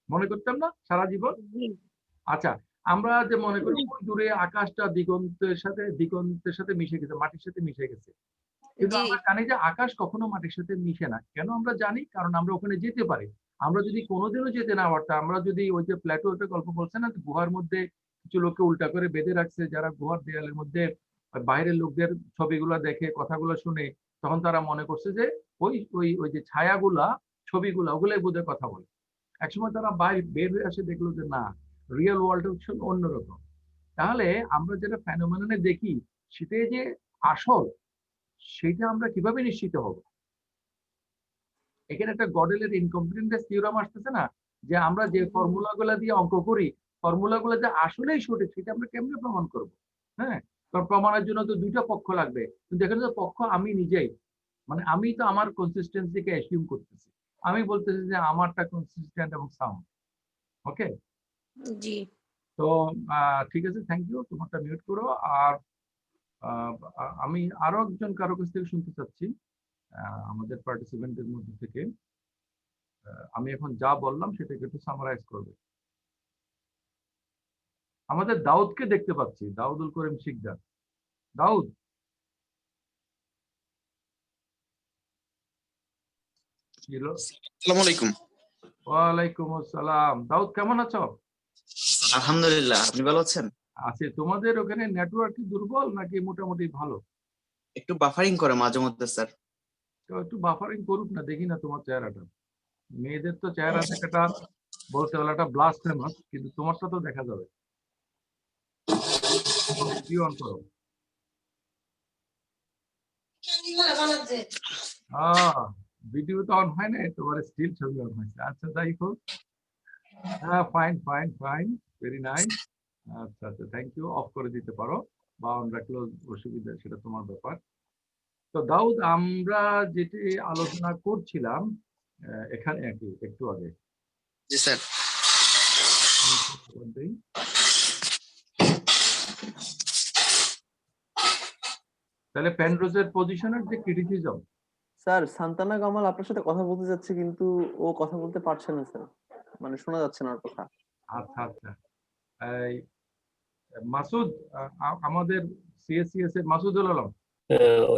মনে করতাম না সারা জীবন? জি আচ্ছা, আমরা যে মনে করি ওই দূরে আকাশটা দিগন্তের সাথে মিশে গেছে, মাটির সাথে মিশে গেছে, কিন্তু জি আমরা জানি যে আকাশ কখনো মাটির সাথে মিশে না। কেন আমরা জানি? কারণ আমরা ওখানে যেতে পারি। আমরা যদি কোনোদিনও যেতে না পারতাম, আমরা যদি ওই যে প্ল্যাটোতে গল্প বলছে না, গুহার মধ্যে কিছু লোককে উল্টা করে বেঁধে রাখছে, যারা গুহার দেয়ালের মধ্যে বাইরের লোকদের ছবিগুলো দেখে, কথাগুলো শুনে, তখন তারা মনে করছে যে ওই ওই ওই যে ছায়াগুলা, ছবিগুলা, ওগুলাই বোধহয় কথা বলে। একসময় তারা বের হয়ে আসে, দেখলো যে না, রিয়েল ওয়ার্ল্ড হচ্ছে অন্যরকম। তাহলে আমরা যেটা ফেনোমেননে দেখি, সেটাই যে আসল, সেটা আমরা কিভাবে নিশ্চিত হব? এখানে একটা গডেলের ইনকমপ্লিটনেস থিওরাম আসতেছে না, যে আমরা যে ফর্মুলাগুলো দিয়ে অঙ্ক করি, ফর্মুলাগুলো যে আসলেই সঠিক, সেটা আমরা কেমনে প্রমাণ করব? হ্যাঁ, কারণ প্রমাণের জন্য তো দুইটা পক্ষ লাগবে, কিন্তু এখানে তো পক্ষ আমি নিজেই, মানে আমি তো আমার কনসিস্টেন্সিকে অ্যাসিউম করতেছি। আমি বলতেছি যে আমারটা কনসিস্টেন্ট এবং সাউন্ড। ওকে, জি। তো ঠিক আছে, থ্যাংক ইউ, তোমারটা মিউট করো। আর আমি আরো একজন কারো কাছ থেকে শুনতে চাচ্ছি আমাদের পার্টিসিপেন্টদের মধ্যে থেকে। আমি এখন যা বললাম সেটাকে একটু সামারাইজ করবে। আমাদের দাউদকে দেখতে পাচ্ছি, দাউদুল করিম শিকদার। দাউদ, ছিল। আসসালামু আলাইকুম। ওয়ালাইকুম আসসালাম। দাউদ, কেমন আছো? আলহামদুলিল্লাহ, আপনি ভালো আছেন? আছে। তোমাদের ওখানে নেটওয়ার্ক কি দুর্বল নাকি মোটামুটি ভালো? একটু বাফারিং করে মাঝে মধ্যে স্যার। তো একটু বাফারিং করুক না, দেখি না তোমার চেহারাটা। মেয়েদের তো চেহারা দেখাটা বলতে গেলে একটা ব্লাসফেমাস, কিন্তু তোমারটা তো দেখা যাবে। ভিডিও অন করো। ভিডিও তো অন হয় না, তোমার স্টিল ছবি অন হয়েছে। আচ্ছা, যাই হোক। হ্যাঁ, fine fine fine, very nice. আচ্ছা আচ্ছা, থ্যাংক ইউ। অফ করে দিতে পারো বা অন রাখলেও অসুবিধা, সেটা তোমার ব্যাপার। তো দাউদ, আমরা যেটি আলোচনা করছিলাম এখানে একটু আগে। জি স্যার। তাহলে পেনরোজের পজিশনের যে ক্রিটিসিজম। স্যার, সান্তানা কামাল আপনার সাথে কথা বলতে যাচ্ছে কিন্তু ও কথা বলতে পারছে না স্যার, মানে শোনা যাচ্ছে না ওর কথা। আচ্ছা আচ্ছা, এই মাসুদ, আমাদের সিএসসিএস এর মাসুদুল আলম।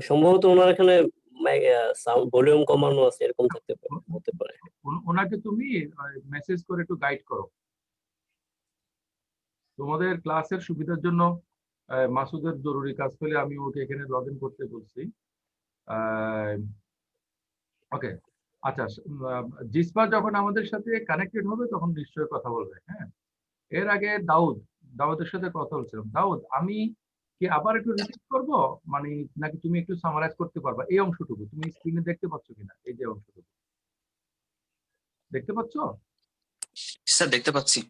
সম্ভবত ওনার এখানে সাউন্ড ভলিউম কমানো আছে, এরকম থাকতে পারে, হতে পারে। ওনাকে তুমি মেসেজ করে একটু গাইড করো। তোমাদের ক্লাসের সুবিধার জন্য মাসুদের জরুরি কাজ পেলে আমি ওকে এখানে লগ ইন করতে বলছি। ওকে, আচ্ছা। জিসপা যখন আমাদের সাথে কানেক্টেড হবে তখন নিশ্চয়ই কথা বলবে। হ্যাঁ, এর আগে দাউদের সাথে কথা বলছিলাম। দাউদ, আমি কি আবার একটু রিপিট করব, মানে নাকি তুমি একটু সামারাইজ করতে পারবা এই অংশটুকু? তুমি স্ক্রিনে দেখতে পাচ্ছ কিনা এই যে অংশটুকু? দেখতে পাচ্ছ? স্যার দেখতে পাচ্ছি।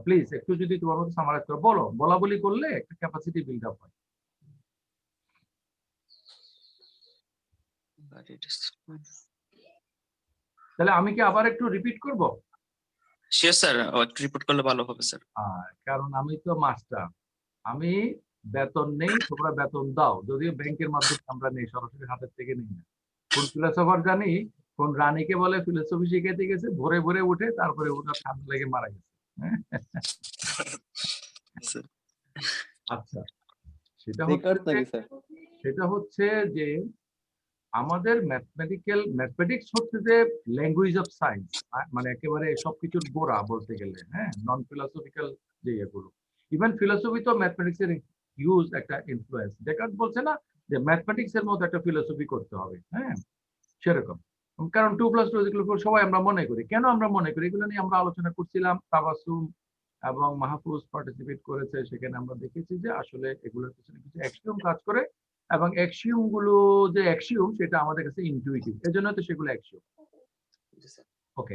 প্লিজ একটু যদি তোমার মতো সামারাইজ করো, বলা বলি করলে একটা ক্যাপাসিটি বিল্ড আপ হয়। তাহলে আমি কি আবার একটু রিপিট করব? শিওর স্যার, একটু রিপোর্ট করলে ভালো হবে স্যার। কারণ আমি তো মাস্টার, আমি বেতন নেই, তোমরা বেতন দাও। যদিও ব্যাংকের মাধ্যমে আমরা নেই, সরাসরি হাতের থেকে নিই না। কোন ফিলোসফার জানি, কোন রানীকে বলে ফিলোসফি শিখাইতে গেছে, ভোরে ভোরে উঠে, তারপরে ওনার ঠান্ডা লেগে মারা গেছে। আচ্ছা, সেটা হচ্ছে যে আমাদের ম্যাথমেটিক্স হচ্ছে যে ল্যাঙ্গুয়েজ অফ সায়েন্স, মানে একেবারে সবকিছুর গোড়া বলতে গেলে। হ্যাঁ, নন ফিলোসফিক্যাল যে এগুলো, ইভেন ফিলোসফি তো ম্যাথমেটিক্স এর হিউজ একটা ইনফ্লুয়েন্স। ডেকার্ট বলছে না যে ম্যাথমেটিক্স এর মতো একটা ফিলোসফি করতে হবে। হ্যাঁ, সেরকম। কারণ 2+2 যেগুলো সবাই আমরা মনে করি, কেন আমরা মনে করি, এগুলো নিয়ে আমরা আলোচনা করছিলাম। তাবাসসুম এবং মাহফুজ পার্টিসিপেট করেছে, সেখানে আমরা দেখেছি যে আসলে এগুলোর পিছনে কিছু অ্যাক্সিওম কাজ করে, এবং অ্যাক্সিওম গুলো যে অ্যাক্সিওম সেটা আমাদের কাছে ইনটুইটিভ, এজন্য তো সেগুলো অ্যাক্সিওম। ওকে,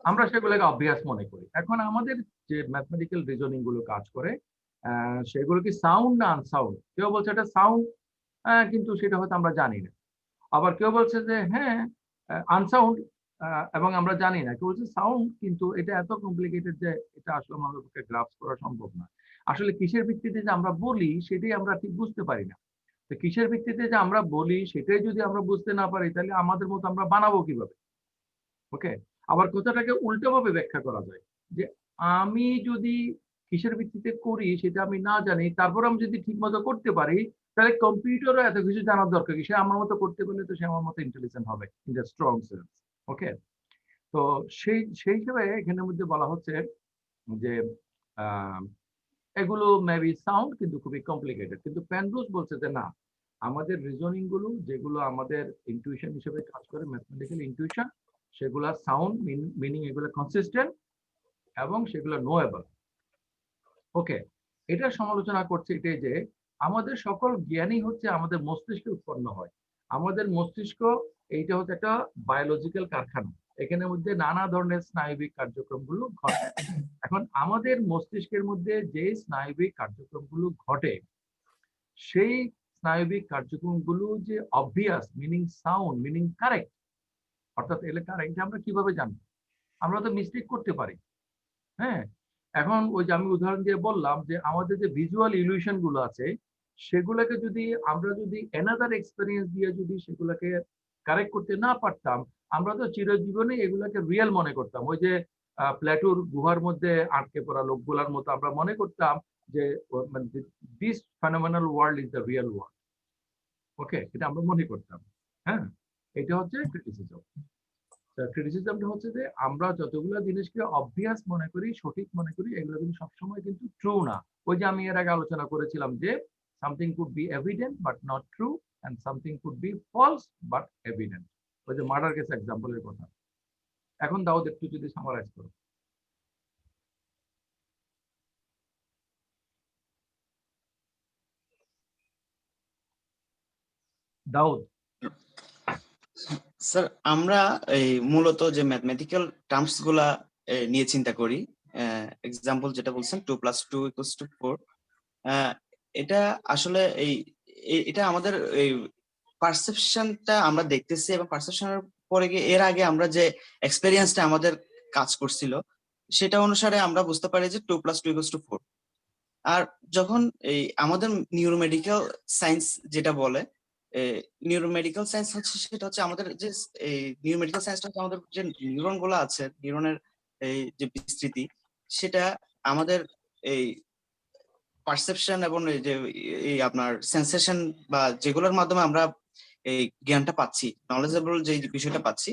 আমরা সেগুলোকে অভ্যাস মনে করি। এখন আমাদের যে ম্যাথমেটিক্যাল রিজনিং গুলো কাজ করে, সেগুলো কি সাউন্ড না আনসাউন্ড? কেউ বলছে এটা সাউন্ড, কিন্তু সেটা হয়তো আমরা জানি না। আবার কেউ বলছে যে হ্যাঁ আনসাউন্ড, এবং আমরা জানি না। কেউ বলছে সাউন্ড, কিন্তু এটা এত কমপ্লিকেটেড যে এটা আসলে আমাদের পক্ষে গ্রাস্প করা সম্ভব না। আসলে কিসের ভিত্তিতে যে আমরা বলি সেটাই আমরা ঠিক বুঝতে পারি না। তো কিসের ভিত্তিতে যে আমরা বলি সেটাই যদি আমরা বুঝতে না পারি, তাহলে আমাদের মতো আমরা বানাবো কিভাবে? ওকে, আবার কথাটাকে উল্টোভাবে ব্যাখ্যা করা যায় যে আমি যদি কিসের ভিত্তিতে করি সেটা আমি না জানি, তারপর আমি যদি ঠিক মতো করতে পারি, তাহলে কম্পিউটারও এত কিছু জানার দরকার কি? সে আমার মতো করতে পারলে তো সে আমার মতো ইন্টেলিজেন্ট হবে ইন দ্য স্ট্রং সেন্স। ওকে, তো সেই হিসেবে এখানের মধ্যে বলা হচ্ছে যে এগুলো মেবি সাউন্ড, কিন্তু খুবই কমপ্লিকেটেড। কিন্তু পেনরোজ বলছে যে না, আমাদের রিজনিং গুলো যেগুলো আমাদের ইনটুইশন হিসেবে কাজ করে, ম্যাথমেটিক্যাল ইনটুইশন, সেগুলা সাউন্ড, মিনিং এগুলো কনসিস্টেন্ট এবং সেগুলো নোয়েবল। ওকে, এটা সমালোচনা করছে এটাই যে আমাদের সকল জ্ঞানই হচ্ছে আমাদের মস্তিষ্কে উৎপন্ন হয়। আমাদের মস্তিষ্ক এইটা হচ্ছে একটা বায়োলজিক্যাল কারখানা, এখানের মধ্যে নানা ধরনের স্নায়বিক কার্যক্রমগুলো ঘটে। এখন আমাদের মস্তিষ্কের মধ্যে যে স্নায়বিক কার্যক্রমগুলো ঘটে, সেই স্নায়বিক কার্যক্রমগুলো যে obvious, meaning sound, meaning correct, অর্থাৎ এলাকার এটা আমরা কিভাবে জানবো? আমরা তো মিস্টেক করতে পারি। হ্যাঁ, এখন ওই যে আমি উদাহরণ দিয়ে বললাম যে আমাদের যে ভিজুয়াল ইলিউশন গুলো আছে সেগুলোকে যদি আমরা যদি এনাদার এক্সপেরিয়েন্স দিয়ে যদি সেগুলোকে কারেক্ট করতে না পারতাম, আমরা তো চিরজীবনে এগুলাকে রিয়েল মনে করতাম। ওই যে প্লেটোর গুহার মধ্যে আটকে পড়া লোকগুলার মতো আমরা মনে করতাম যে this phenomenal world is the real world. Okay, এটা আমরা মনে করতাম। হ্যাঁ, এটা হচ্ছে ক্রিটিসিজম। ক্রিটিসিজমটা হচ্ছে যে আমরা যতগুলো জিনিসকে অবভিয়াস মনে করি, সঠিক মনে করি, এগুলো কিন্তু সবসময় কিন্তু ট্রু না। ওই যে আমি এর আগে আলোচনা করেছিলাম যে something could be evident but not true and something could be false but evident. ওই যে মার্ডার কেস এক্সাম্পলের কথা। এখন দাউদ একটু যদি সামারাইজ করো। দাউদ। স্যার আমরা এই মূলত যে ম্যাথমেটিক্যাল টার্মস গুলা নিয়ে চিন্তা করি, এক্সাম্পল যেটা বলছেন 2+2 = 4, এটা আসলে এটা আমাদের এই পারসেপশনটা আমরা দেখতেছি, এবং পারসেপশনের পরে গিয়ে এর আগে আমরা যে এক্সপেরিয়েন্সটা আমাদের কাজ করছিল সেটা অনুসারে আমরা বুঝতে পারি যে 2+2 = 4। আর যখন এই আমাদের নিউরোমেডিক্যাল সায়েন্স যেটা বলে, নিউরোমেডিক্যাল সায়েন্স হচ্ছে সেটা হচ্ছে আমাদের যে এই নিউরোমেডিক্যাল সায়েন্সটা হচ্ছে আমাদের যে নিউরন গুলো আছে, নিউরনের এই যে বিস্তৃতি, সেটা আমাদের এই পারসেপশন এবং এই যে এই আপনার সেন্সেশন বা যেগুলোর মাধ্যমে আমরা এই জ্ঞানটা পাচ্ছি, নলেজেবল যে বিষয়টা পাচ্ছি,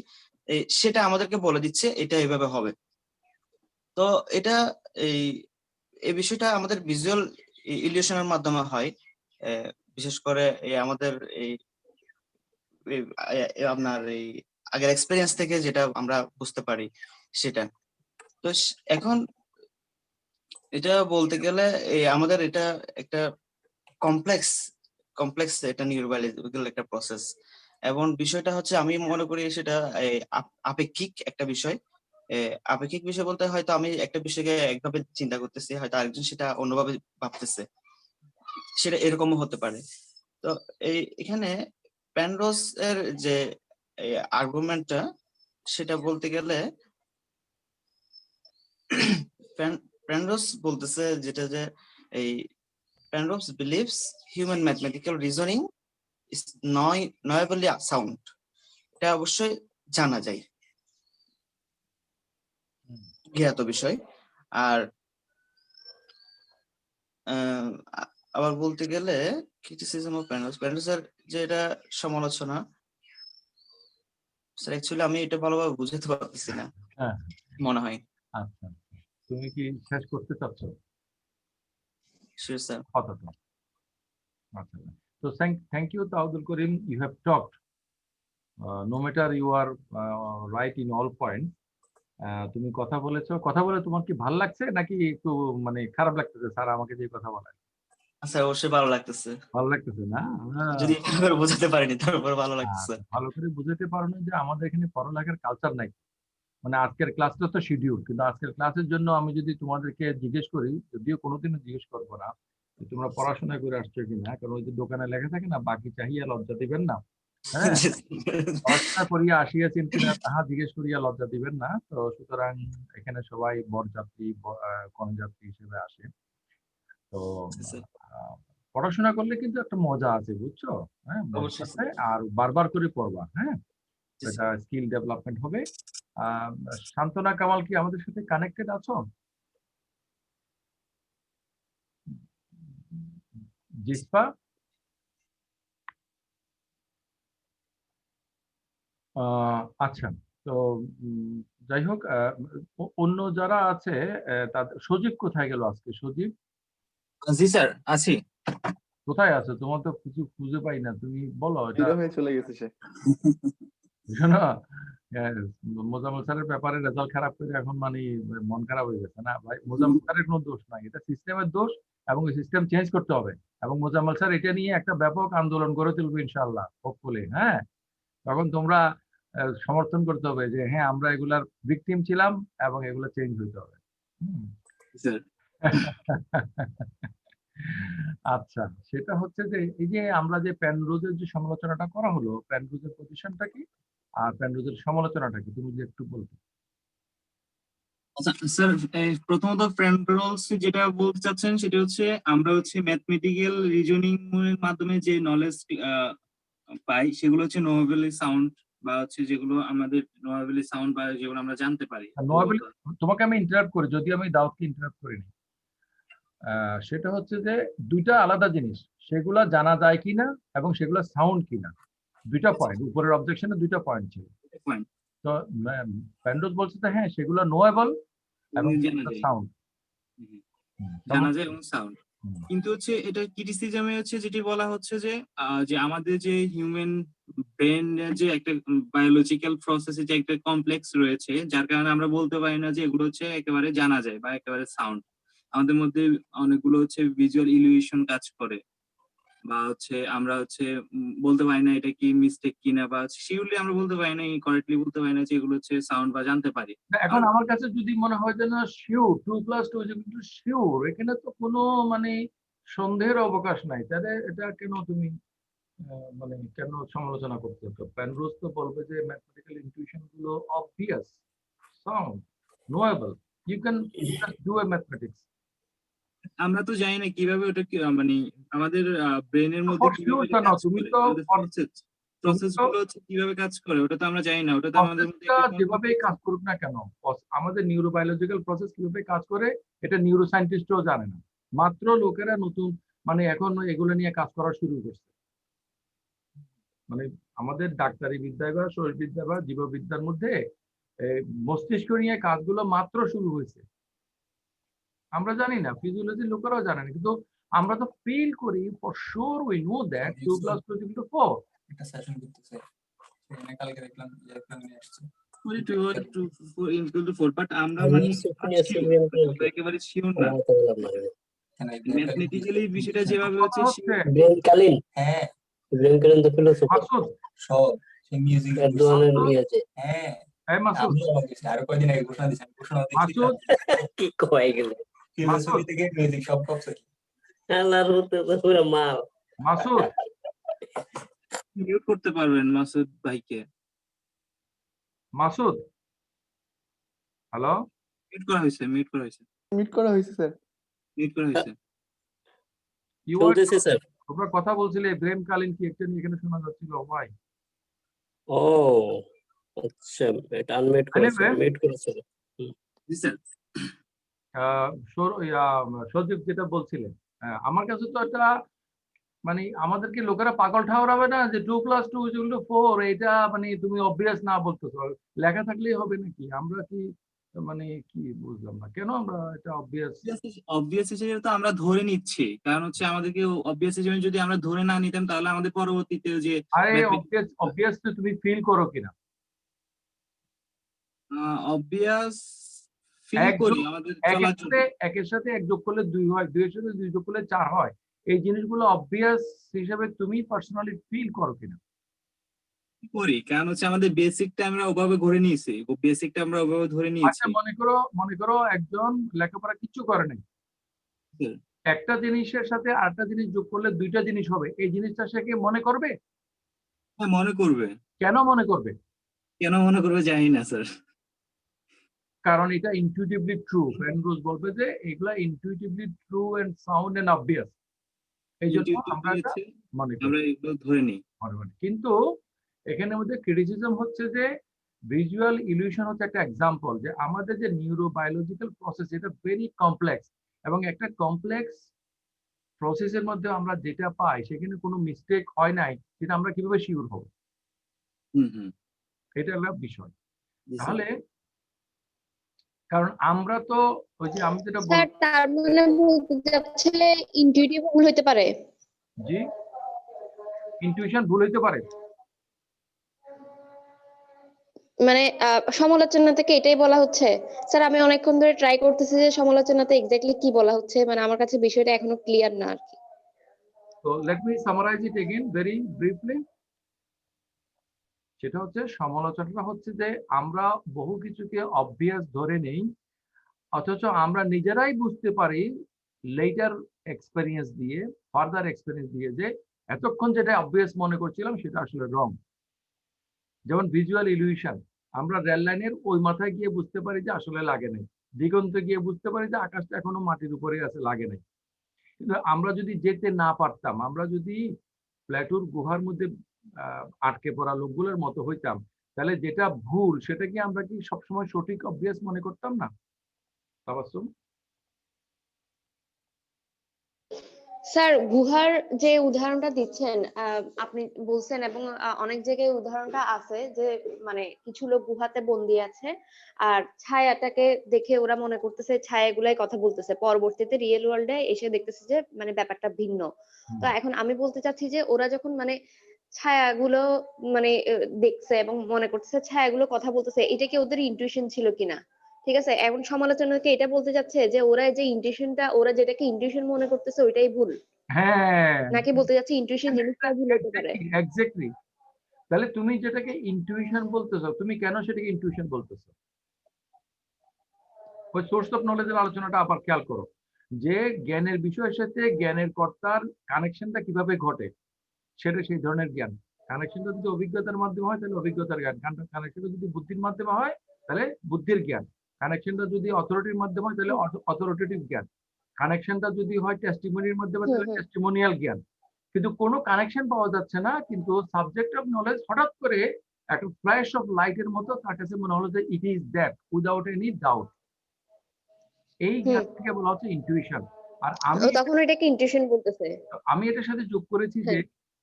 সেটা আমাদেরকে বলে দিচ্ছে এটা এইভাবে হবে। তো এটা এই বিষয়টা আমাদের ভিজুয়াল ইলিউশনের মাধ্যমে হয়, বিশেষ করে আমাদের এই আপনার এই আগের এক্সপেরিয়েন্স থেকে যেটা আমরা বুঝতে পারি সেটা। তো এখন এটা বলতে গেলে আমাদের এটা একটা কমপ্লেক্স এটা নিউরোবায়োলজিক্যাল একটা প্রসেস, এবং বিষয়টা হচ্ছে আমি মনে করি সেটা আপেক্ষিক একটা বিষয়। আপেক্ষিক বিষয় বলতে হয়তো আমি একটা বিষয়কে একভাবে চিন্তা করতেছি, হয়তো আরেকজন সেটা অন্যভাবে ভাবতেছে, সেটা এরকমও হতে পারে। তো এখানে পেনরোজ এর যে আর্গুমেন্টটা সেটা বলতে গেলে পেনরোজ বলতেছে যেটা যে এই Penrose believes human mathematical reasoning is knowably sound. এটা অবশ্যই জানা যায়, জ্ঞাত বিষয়। আর আবার বলতে গেলে ক্রিটিসিজম অফ পেনরোজের যেটা সমালোচনা, স্যার অ্যাকচুয়ালি আমি এটা ভালোভাবে বুঝাতে পারতেছি না মনে হয়। আচ্ছা, তুমি কি শেষ করতে চাচ্ছ? Sure sir. কতটা? আচ্ছা, so thank you Abdul Karim, you have talked no matter you are right in all points. তুমি কথা বলেছো, কথা বলে তোমার কি ভালো লাগছে নাকি একটু মানে খারাপ লাগতেছে স্যার আমাকে যে কথা বলে? আচ্ছা, অবশ্যই ভালো লাগতেছে। ভালো লাগতেছে না? যদি ভালো বোঝাতে পারিনি তারপর ভালো লাগতেছে। ভালো করে বুঝাতে পারো না যে আমাদের এখানে পড়ালেখার কালচার নাই। মানে আজকের ক্লাসটা তো শিডিউল, কিন্তু আজকের ক্লাসের জন্য আমি যদি তোমাদেরকে জিজ্ঞেস করি, যদিও কোনোদিনও জিজ্ঞেস করবো না তোমরা পড়াশোনা করে আসছো কিনা, কারণ ওই যে দোকানে লেখা থাকে না, বাকি চাহিয়া লজ্জা দিবেন না। হ্যাঁ, পড়াশোনা করিয়া আসিয়াছেন কিনা তাহা জিজ্ঞেস করিয়া লজ্জা দিবেন না। তো সুতরাং এখানে সবাই বরযাত্রী কনযাত্রী হিসেবে আসে। তো পড়াশোনা করলে কিন্তু একটা মজা আছে, বুঝছো? হ্যাঁ, আর বারবার করে পড়বা। হ্যাঁ, এটা স্কিল ডেভেলপমেন্ট হবে। শান্তনা কামাল কি আমাদের সাথে কানেক্টেড আছো? জিসপা? আচ্ছা, তো যাই হোক, অন্য যারা আছে তাদের, সজীব কোথায় গেল আজকে? সজীব? জি স্যার, আছি। কোথায় আছো? তোমার তো কিছু খুঁজে পাই না, তুমি বলো। এটা হয়ে চলে গেছে সে। শোনো, মোজাম্মেল স্যারের ব্যাপারে রেজাল্ট খারাপ করে এখন মানে মন খারাপ হয়ে গেছে না ভাই। মোজাম্মেল স্যারের কোনো দোষ নাই, এটা সিস্টেমের দোষ, এবং এই সিস্টেম চেঞ্জ করতে হবে। এবং মোজাম্মেল স্যার এটা নিয়ে একটা ব্যাপক আন্দোলন গড়ে তুলবে ইনশাআল্লাহ, হোপফুলি। হ্যাঁ, তখন তোমরা সমর্থন করতে হবে যে হ্যাঁ আমরা এগুলার ভিকটিম ছিলাম এবং এগুলো চেঞ্জ হইতে হবে। আচ্ছা, সেটা হচ্ছে যে এই যে আমরা যে পেনরোজের যে সমালোচনাটা করা হলো, পেনরোজের পজিশনটা কি? আর প্যান্ডোজের সমালোচনাটা কি তুমি যদি একটু বলতে। স্যার প্রথমত প্যান্ডোলস যেটা বলতে চাচ্ছেন সেটা হচ্ছে আমরা হচ্ছে ম্যাথমেটিক্যাল রিজনিং এর মাধ্যমে যে নলেজ পাই সেগুলো হচ্ছে নোভেলি সাউন্ড বা হচ্ছে যেগুলো আমাদের নোভেলি সাউন্ড বা যেগুলো আমরা জানতে পারি। নোয়াবেল, তোমাকে আমি ইন্টারাপ্ট করি, যদি আমি দাউদকে ইন্টারাপ্ট করিনি। সেটা হচ্ছে যে দুইটা আলাদা জিনিস, সেগুলা জানা যায় কিনা এবং সেগুলো সাউন্ড কিনা, দুইটা পয়েন্ট। উপরের অবজেকশনে দুইটা পয়েন্ট ছিল। Point. তো প্যান্ডোজ বলছে যে হ্যাঁ সেগুলো নোয়েবল এবং জানা যায়। সাউন্ড জানা যায় এবং সাউন্ড। কিন্তু হচ্ছে এটা ক্রিটিসিজমে হচ্ছে যেটি বলা হচ্ছে যে যে আমাদের যে হিউম্যান ব্রেন যে একটা বায়োলজিক্যাল প্রসেসে যে একটা কমপ্লেক্স রয়েছে, যার কারণে আমরা বলতে পারি না যে এগুলো হচ্ছে একেবারে জানা যায় বা একেবারে সাউন্ড। আমাদের মধ্যে অনেকগুলো হচ্ছে ভিজুয়াল ইলিউশন কাজ করে, বা হচ্ছে আমরা হচ্ছে বলতে পারি না এটা কি মিস্টেক কিনা, বা শিওরলি আমরা বলতে পারি না, কারেক্টলি বলতে পারি না যে এগুলো হচ্ছে সাউন্ড বা জানতে পারি। এখন আমার কাছে যদি মনে হয় যে না শিওর 2+2 শিওর, এখানে তো কোনো মানে সন্দেহের অবকাশ নাই, তাহলে এটা কেন তুমি মানে কেন সমালোচনা করতে হতো? প্যানরোজ তো বলবে যে ম্যাথমেটিক্যাল ইনটিউশন গুলো obvious, sound, knowable, you can do a mathematics. আমরা তো জানি না কিভাবে ওটা মানে আমাদের ব্রেনের মধ্যে কিভাবে কাজ করে, আমাদের প্রসেস গুলো হচ্ছে কিভাবে কাজ করে ওটা তো আমরা জানি না। ওটা তো আমাদের মধ্যে যেভাবে কাজ করুক না কেন, আমাদের নিউরোবায়োলজিক্যাল প্রসেস কিভাবে কাজ করে এটা নিউরো সায়েন্টিস্টও জানে না, মাত্র লোকেরা নতুন মানে এখন এগুলো নিয়ে কাজ করা শুরু করছে। মানে আমাদের ডাক্তারি বিদ্যায় বা শরীরবিদ্যা বা জীববিদ্যার মধ্যে মস্তিষ্ক নিয়ে কাজগুলো মাত্র শুরু হয়েছে। আমরা জানি না, ফিজিওলজির লোকেরাও জানে না, কিন্তু আমরা তো ফিল করি for sure, we know that 2+2 = 4। একটা সেশন করতেছে, সেখানে কালকে দেখলাম ইলেকট্রন নিয়ে আসছে 4, বাট আমরা মানে একেবারে শিওর না ম্যাথমেটিক্যালি বিষয়টা যেভাবে হচ্ছে ব্রেনকালীন, হ্যাঁ ব্রেনকালীন তো ফিলোসফি মাসুদ, সব সেই মিউজিক এর ধরনের নিয়ে আছে। হ্যাঁ এই মাসুদ, আমি অবাক হয়েছি, আরো কয়দিন আগে ঘোষণা দিয়েছেন, ঘোষণা দিয়েছি মাসুদ, কি কয় গেল ফিলোসফি থেকে মিউজিক সব কপসে আল্লাহর হতে তো পুরো মাল। মাসুদ মিউট করতে পারবেন মাসুদ ভাইকে। মাসুদ, হ্যালো, মিউট করা হয়েছে, মিউট করা হয়েছে, মিট করা হয়েছে স্যার। মিউট করা হয়েছে। শুনতেছি স্যার। তোমরা কথা বলছিলে ব্রেনকালীন কি একটা নিয়ে এখানে শোনা যাচ্ছিল ভাই। ও আচ্ছা, এটা আনমিউট করেছে, মিউট করেছে। জি স্যার। সজীব যেটা বলছিলেন, আমার কাছে তো এটা মানে আমাদেরকে লোকেরা পাগল ঠাওরাবে না যে 2+2 = 4, এটা মানে তুমি অবভিয়াস না বলতেছো, লেখা থাকলেই হবে নাকি? আমরা কি মানে কি বুঝলাম না কেন আমরা এটা অবভিয়াস হিসেবে তো আমরা ধরে নিচ্ছি, কারণ হচ্ছে আমাদেরকে অবভিয়াস হিসেবে যদি আমরা ধরে না নিতাম তাহলে আমাদের পরবর্তীতে যে অবভিয়াস তুমি ফিল করো কিনা? অবভিয়াস ফিল করি আমাদের চলার জন্য। একের সাথে এক যোগ করলে 2 হয়, 2 এর সাথে 2 যোগ করলে 4 হয়, এই জিনিসগুলো অবভিয়াস হিসেবে তুমি পার্সোনালি ফিল করো কিনা? করি, কারণ হচ্ছে আমাদের বেসিকটা আমরা ওভাবে ধরে নিয়েছি, বেসিকটা আমরা ওভাবে ধরে নিয়েছি। আচ্ছা মনে করো একজন লেখাপড়া কিছু করে নাই, একটা জিনিসের সাথে আরেকটা জিনিস যোগ করলে দুইটা জিনিস হবে, এই জিনিসটা সে কি মনে করবে? হ্যাঁ মনে করবে। কেন মনে করবে? কেন মনে করবে জানি না স্যার। কারণ এটা ইনটিউটিভলি ট্রু। প্যানরোজ বলবে যে এগুলা intuitively true and sound and obvious, এই জন্য আমরা এটা মনে করি, আমরা এগুলো ধরে নিই। কিন্তু এখানের মধ্যে ক্রিটিসিজম হচ্ছে যে ভিজুয়াল ইলিউশন হচ্ছে একটা এক্সাম্পল, যে আমাদের যে নিউরোবায়োলজিক্যাল প্রসেস এটা ভেরি কমপ্লেক্স, এবং একটা কমপ্লেক্স প্রসেসের মধ্যে আমরা যেটা পাই সেখানে কোনো মিস্টেক হয় নাই, সেটা আমরা কিভাবে শিওর হব? এটা একটা বিষয়। তাহলে কারণ আমরা তো ওই যে আমি যেটা স্যার তার মানে বলতে যাচ্ছে ইনটিউটিভ ভুল হতে পারে। জি, ইনটিউশন ভুল হতে পারে, মানে সমালোচনা থেকে এটাই বলা হচ্ছে। স্যার আমি অনেকক্ষণ ধরে ট্রাই করতেছি যে সমালোচনাতে এক্স্যাক্টলি কি বলা হচ্ছে, মানে আমার কাছে বিষয়টা এখনো ক্লিয়ার না আর কি। তো let me summarize it again very briefly. সেটা হচ্ছে সমালোচনাটা হচ্ছে যে আমরা বহু কিছুকে অবভিয়াস ধরে নেই, অথচ আমরা নিজেরাই বুঝতে পারি লেটার এক্সপেরিয়েন্স দিয়ে, ফার্দার এক্সপেরিয়েন্স দিয়ে, যে এতক্ষণ যেটা অবভিয়াস মনে করছিলাম সেটা আসলে রং। যেমন ভিজুয়াল ইলিউশন, আমরা রেল লাইনের ওই মাথায় গিয়ে বুঝতে পারি যে আসলে লাগে নাই, দিগন্তে গিয়ে বুঝতে পারি যে আকাশটা এখনো মাটির উপরে আছে, লাগে নাই। কিন্তু আমরা যদি যেতে না পারতাম, আমরা যদি প্লেটোর গুহার মধ্যে আটকে পড়া লোকগুলোর মতো হইতাম, তাহলে যেটা ভুল সেটা কি আমরা কি সবসময় সঠিক অবভিয়াস মনে করতাম না? তাবাসসুম? স্যার গুহার যে উদাহরণটা দিচ্ছেন আপনি বলছেন, এবং অনেক জায়গায় উদাহরণটা আছে যে মানে কিছু লোক গুহাতে বন্দি আছে আর ছায়াটাকে দেখে ওরা মনে করতেছে ছায়াগুলাই কথা বলতেছে, পরবর্তীতে রিয়েল ওয়ার্ল্ডে এসে দেখতেছে যে মানে ব্যাপারটা ভিন্ন। তো এখন আমি বলতে চাচ্ছি যে ওরা যখন মানে ছায়াগুলো মানে দেখছে এবং মনে করতেছে ছায়াগুলো কথা বলতেছে, এটা কি ওদের ইনটিউশন ছিল কিনা? ঠিক আছে, এখন সমালোচনাকে এটা বলতে যাচ্ছে যে ওরা যে ইনটিউশনটা, ওরা যেটাকে ইনটিউশন মনে করতেছে ওইটাই ভুল, হ্যাঁ, নাকি বলতে যাচ্ছে ইনটিউশন জিনিসটা ভুল হতে পারে? এক্স্যাক্টলি। তাহলে তুমি যেটাকে ইনটিউশন বলতেছো, তুমি কেন সেটাকে ইনটিউশন বলতেছো? ওই সোর্স অফ নলেজের আলোচনাটা আবার খেয়াল করো, যে জ্ঞানের বিষয়ের সাথে জ্ঞানের কর্তার কানেকশনটা কিভাবে ঘটে, সেটা সেই ধরনের জ্ঞান। কানেকশনটা যদি অভিজ্ঞতার মাধ্যমে হয় তাহলে অভিজ্ঞতার জ্ঞান, কানেকশনটা যদি বুদ্ধির মাধ্যমে হয় তাহলে বুদ্ধির জ্ঞান, কানেকশনটা যদি অথরিটির মাধ্যমে হয় তাহলে অথরিটেটিভ জ্ঞান, কানেকশনটা যদি হয় টেস্টিমনির মাধ্যমে তাহলে টেস্টিমোনিয়াল জ্ঞান। কিন্তু কোনো কানেকশন পাওয়া যাচ্ছে না, কিন্তু সাবজেক্ট অফ নলেজ হঠাৎ করে একটা ফ্ল্যাশ অফ লাইটের মতো তার কাছে মনে হলো যে it is that without any doubt. এই জ্ঞানটাকে বলা হচ্ছে ইনটিউশন। আর তখন এটাকে ইনটিউশন বলতেছে। আমি এটার সাথে যোগ করেছি যে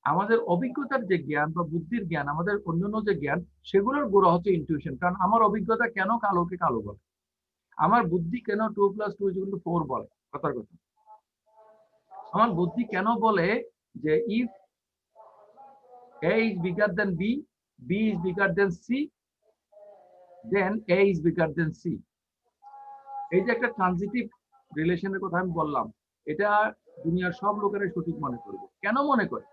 আমাদের অভিজ্ঞতার যে জ্ঞান বা বুদ্ধির জ্ঞান, আমাদের অন্যান্য যে জ্ঞান, সেগুলোর গোড়া হচ্ছে ইনটিউশন। কারণ আমার অভিজ্ঞতা কেন কালোকে কালো বলে, আমার বুদ্ধি কেন 2 + 2 = 4 বলে, কথার কথা। আমার বুদ্ধি কেন বলে যে if A is bigger than B, B is bigger than C, then A is bigger than C। এই যে একটা ট্রানজিটিভ রিলেশনের কথা আমি বললাম, এটা দুনিয়ার সব লোকেরাই সঠিক মনে করবে। কেন মনে করে,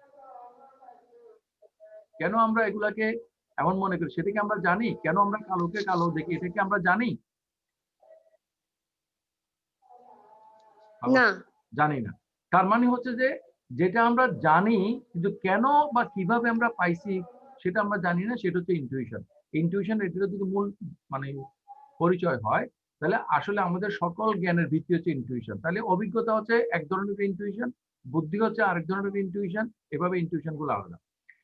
কেন আমরা এগুলাকে এমন মনে করি, সেটা কি আমরা জানি? কেন আমরা কালোকে কালো দেখি, এটা কি আমরা জানি? না, জানি না। তার মানে হচ্ছে যে যেটা আমরা জানি কিন্তু কেন বা কিভাবে আমরা পাইছি সেটা আমরা জানি না, সেটা হচ্ছে ইনটিউশন। ইনটিউশন এটার যদি মূল মানে পরিচয় হয়, তাহলে আসলে আমাদের সকল জ্ঞানের ভিত্তি হচ্ছে ইনটিউশন। তাহলে অভিজ্ঞতা হচ্ছে এক ধরনের ইনটিউশন, বুদ্ধি হচ্ছে আরেক ধরনের ইনটিউশন, এভাবে ইনটিউশন গুলো আলাদা।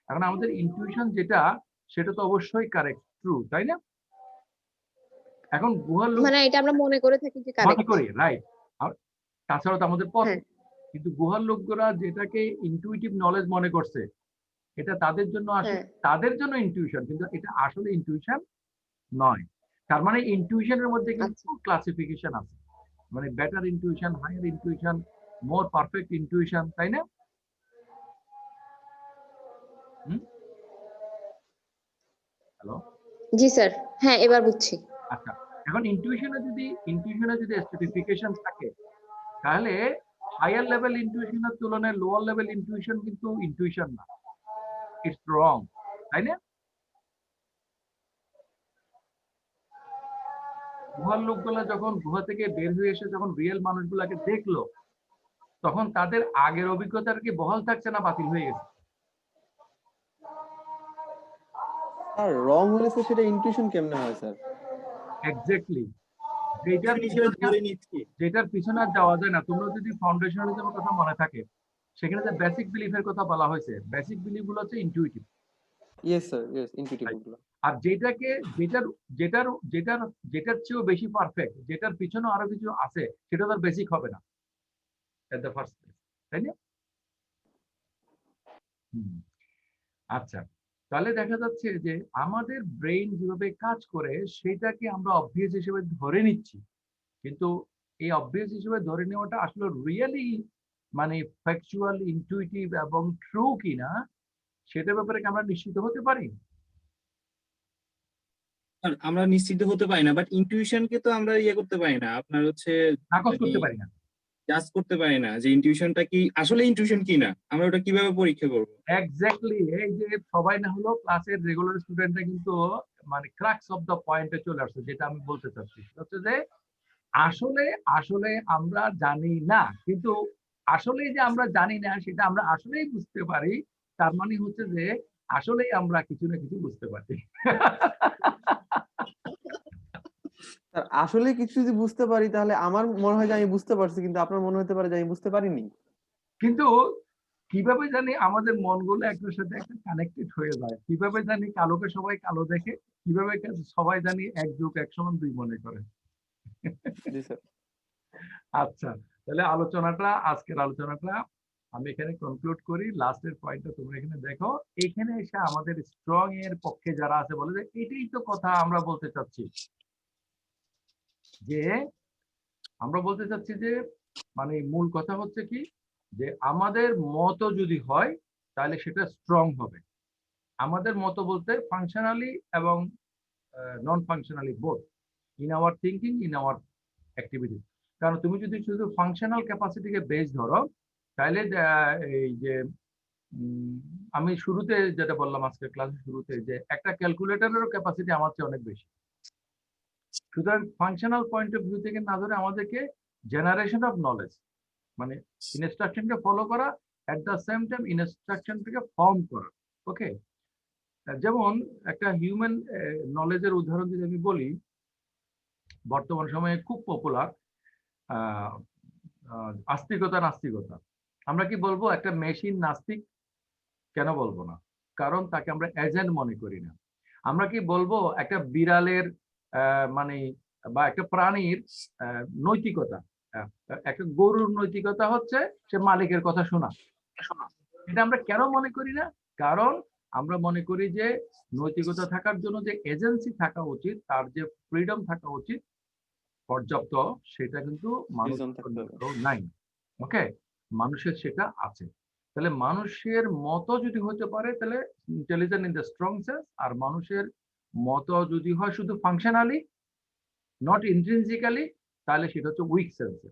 এখন আমাদের ইনটিউশন যেটা, সেটা তো অবশ্যই কারেক্ট, ট্রু, তাই না? এখন গুহার লোক মানে এটা আমরা মনে করে থাকি যে কারেক্ট, মনে করি, রাইট। আর তাছাড়া তো আমাদের পথ, কিন্তু গুহার লোকরা যেটাকে ইনটুইটিভ নলেজ মনে করছে, এটা তাদের জন্য আসলে তাদের জন্য ইনটিউশন, কিন্তু এটা আসলে ইনটিউশন নয়। তার মানে ইনটিউশনের মধ্যে কিন্তু ক্লাসিফিকেশন আছে, মানে better intuition, higher intuition, more perfect intuition, তাই না? হ্যালো, জি স্যার, হ্যাঁ এবার বুঝছি। আচ্ছা, এখন ইনটিউশনে যদি স্পেসিফিকেশন থাকে, তাহলে হায়ার লেভেল ইনটিউশনের তুলনায় লোয়ার লেভেল ইনটিউশন কিন্তু ইনটিউশন না, ইটস রং, তাই না? গুহার লোকগুলা যখন গুহা থেকে বের হয়ে এসে যখন রিয়েল মানুষগুলাকে দেখলো, তখন তাদের আগের অভিজ্ঞতার কি বহাল থাকছে না বাতিল হয়ে গেছে? আর রং হয়েছে সেটা ইনটিউশন কেমনে হয় স্যার? এক্স্যাক্টলি, যেটার পিছনে আর যাওয়া যায় না। তোমরা যদি ফাউন্ডেশনালিজমের কথা মনে থাকে, সেখানে যে বেসিক বিলিফের কথা বলা হয়েছে, বেসিক বিলিফ গুলো হচ্ছে intuitive. Yes sir, yes, intuitive গুলো। আর যেটাকে যেটার চেয়েও বেশি পারফেক্ট, যেটার পিছনে আরো কিছু আছে, সেটা তার বেসিক হবে না এট দ্য ফার্স্ট প্লেস, তাই না? আচ্ছা, তাহলে দেখা যাচ্ছে যে আমাদের ব্রেইন যেভাবে কাজ করে সেটাকে আমরা অবভিয়াস হিসেবে ধরে নিচ্ছি, কিন্তু এই অবভিয়াস হিসেবে ধরে নেওয়াটা আসলে রিয়েলি মানে ফ্যাকচুয়াল, ইনটুইটিভ এবং ট্রু কিনা, সেটার ব্যাপারে কি আমরা নিশ্চিত হতে পারি? আমরা নিশ্চিত হতে পারি না, বাট ইনটিউশনকে তো আমরা করতে পারি না, আপনার হচ্ছে নাকচ করতে পারি না, জাজ করতে পারি না যে ইনটিউশনটা কি আসলে ইনটিউশন কি না, আমরা ওটা কিভাবে পরীক্ষা করব? এক্স্যাক্টলি, এই যে সবাই না হলো ক্লাসের রেগুলার স্টুডেন্টরা কিন্তু মানে ক্রাক্স অফ দ্য পয়েন্টে চলে আসছে, যেটা আমি বলতে চাচ্ছি হচ্ছে যে আসলে আমরা জানি না, কিন্তু আসলে যে আমরা জানি না সেটা আমরা আসলেই বুঝতে পারি। তার মানে হচ্ছে যে আসলেই আমরা কিছু না কিছু বুঝতে পারি। স্যার আসলে কিছু যদি বুঝতে পারি তাহলে আমার মনে হয় যে আমি বুঝতে পারছি, কিন্তু আপনার মনে হতে পারে যে আমি বুঝতে পারিনি। কিন্তু কিভাবে জানি আমাদের মনগুলো একটার সাথে একটা কানেক্টেড হয়ে যায়, কিভাবে জানি কালোকে সবাই কালো দেখে, কিভাবে সবাই জানি 1+1=2 মনে করে। জি স্যার। আচ্ছা, তাহলে আজকের আলোচনাটা আমি এখানে কনক্লুড করি। লাস্টের পয়েন্টটা তোমরা এখানে দেখো। এখানে এসে আমাদের স্ট্রং এর পক্ষে যারা আছে বলে যে এটাই তো কথা আমরা বলতে চাচ্ছি, যে আমরা বলতে চাচ্ছি যে মানে মূল কথা হচ্ছে কি, যে আমাদের মত যদি হয় তাহলে সেটা স্ট্রং হবে। আমাদের মত বলতে ফাংশনালি এবং non functionally both, in our thinking, in our activity. কারণ তুমি যদি শুধু ফাংশনাল ক্যাপাসিটিকে বেস ধরো, তাহলে এই যে আমি শুরুতে যেটা বললাম আজকের ক্লাসের শুরুতে, যে একটা ক্যালকুলেটরেরও ক্যাপাসিটি আমার চেয়ে অনেক বেশি। সুতরাং ফাংশনাল পয়েন্ট অফ ভিউ থেকে না ধরে আমাদেরকে জেনারেশন অফ নলেজ, মানে ইনস্ট্রাকশনকে ফলো করা, এট দ্য সেম টাইম ইনস্ট্রাকশনটাকে ফর্ম করা। ওকে, যেমন একটা হিউম্যান নলেজের উদাহরণ যদি আমি বলি, বর্তমান সময়ে খুব পপুলার আস্তিকতা নাস্তিকতা। আমরা কি বলবো একটা মেশিন নাস্তিক? কেন বলবো না? কারণ তাকে আমরা এজেন্ট মনে করি না। আমরা কি বলবো একটা বিড়ালের মানে বা একটা প্রাণীর নৈতিকতা, একটা গরুর নৈতিকতা হচ্ছে সে মালিকের কথা শোনা? এটা আমরা কেন মনে করি না? কারণ আমরা মনে করি যে নৈতিকতা থাকার জন্য যে এজেন্সি থাকা উচিত, তার যে ফ্রিডম থাকা উচিত পর্যাপ্ত, সেটা কিন্তু মানুষের নাই। ওকে, মানুষের সেটা আছে। তাহলে মানুষের মত যদি হতে পারে তাহলে intelligent in the strong sense, আর মানুষের মত যদি হয় শুধু ফাংশনালি, নট ইন্ট্রিনজিক্যালি, তাহলে সেটা হচ্ছে উইক সেন্সে।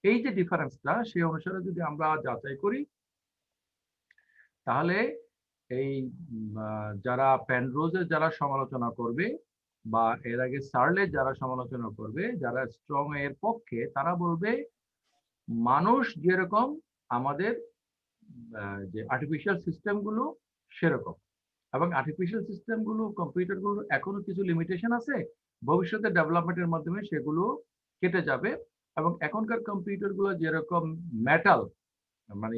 এই যে ডিফারেন্সটা, সেই অনুসারে যদি আমরা যাচাই করি, তাহলে এই যারা পেনরোজের যারা সমালোচনা করবে, বা এর আগে সার্লের যারা সমালোচনা করবে, যারা স্ট্রং এর পক্ষে, তারা বলবে মানুষ যেরকম আমাদের যে আর্টিফিশিয়াল সিস্টেমগুলো সেরকম, এবং আর্টিফিশিয়াল সিস্টেমগুলো, কম্পিউটারগুলো এখনো কিছু লিমিটেশন আছে, ভবিষ্যতে ডেভেলপমেন্টের মাধ্যমে সেগুলো কেটে যাবে। এবং এখনকার কম্পিউটারগুলো যেরকম মেটাল, মানে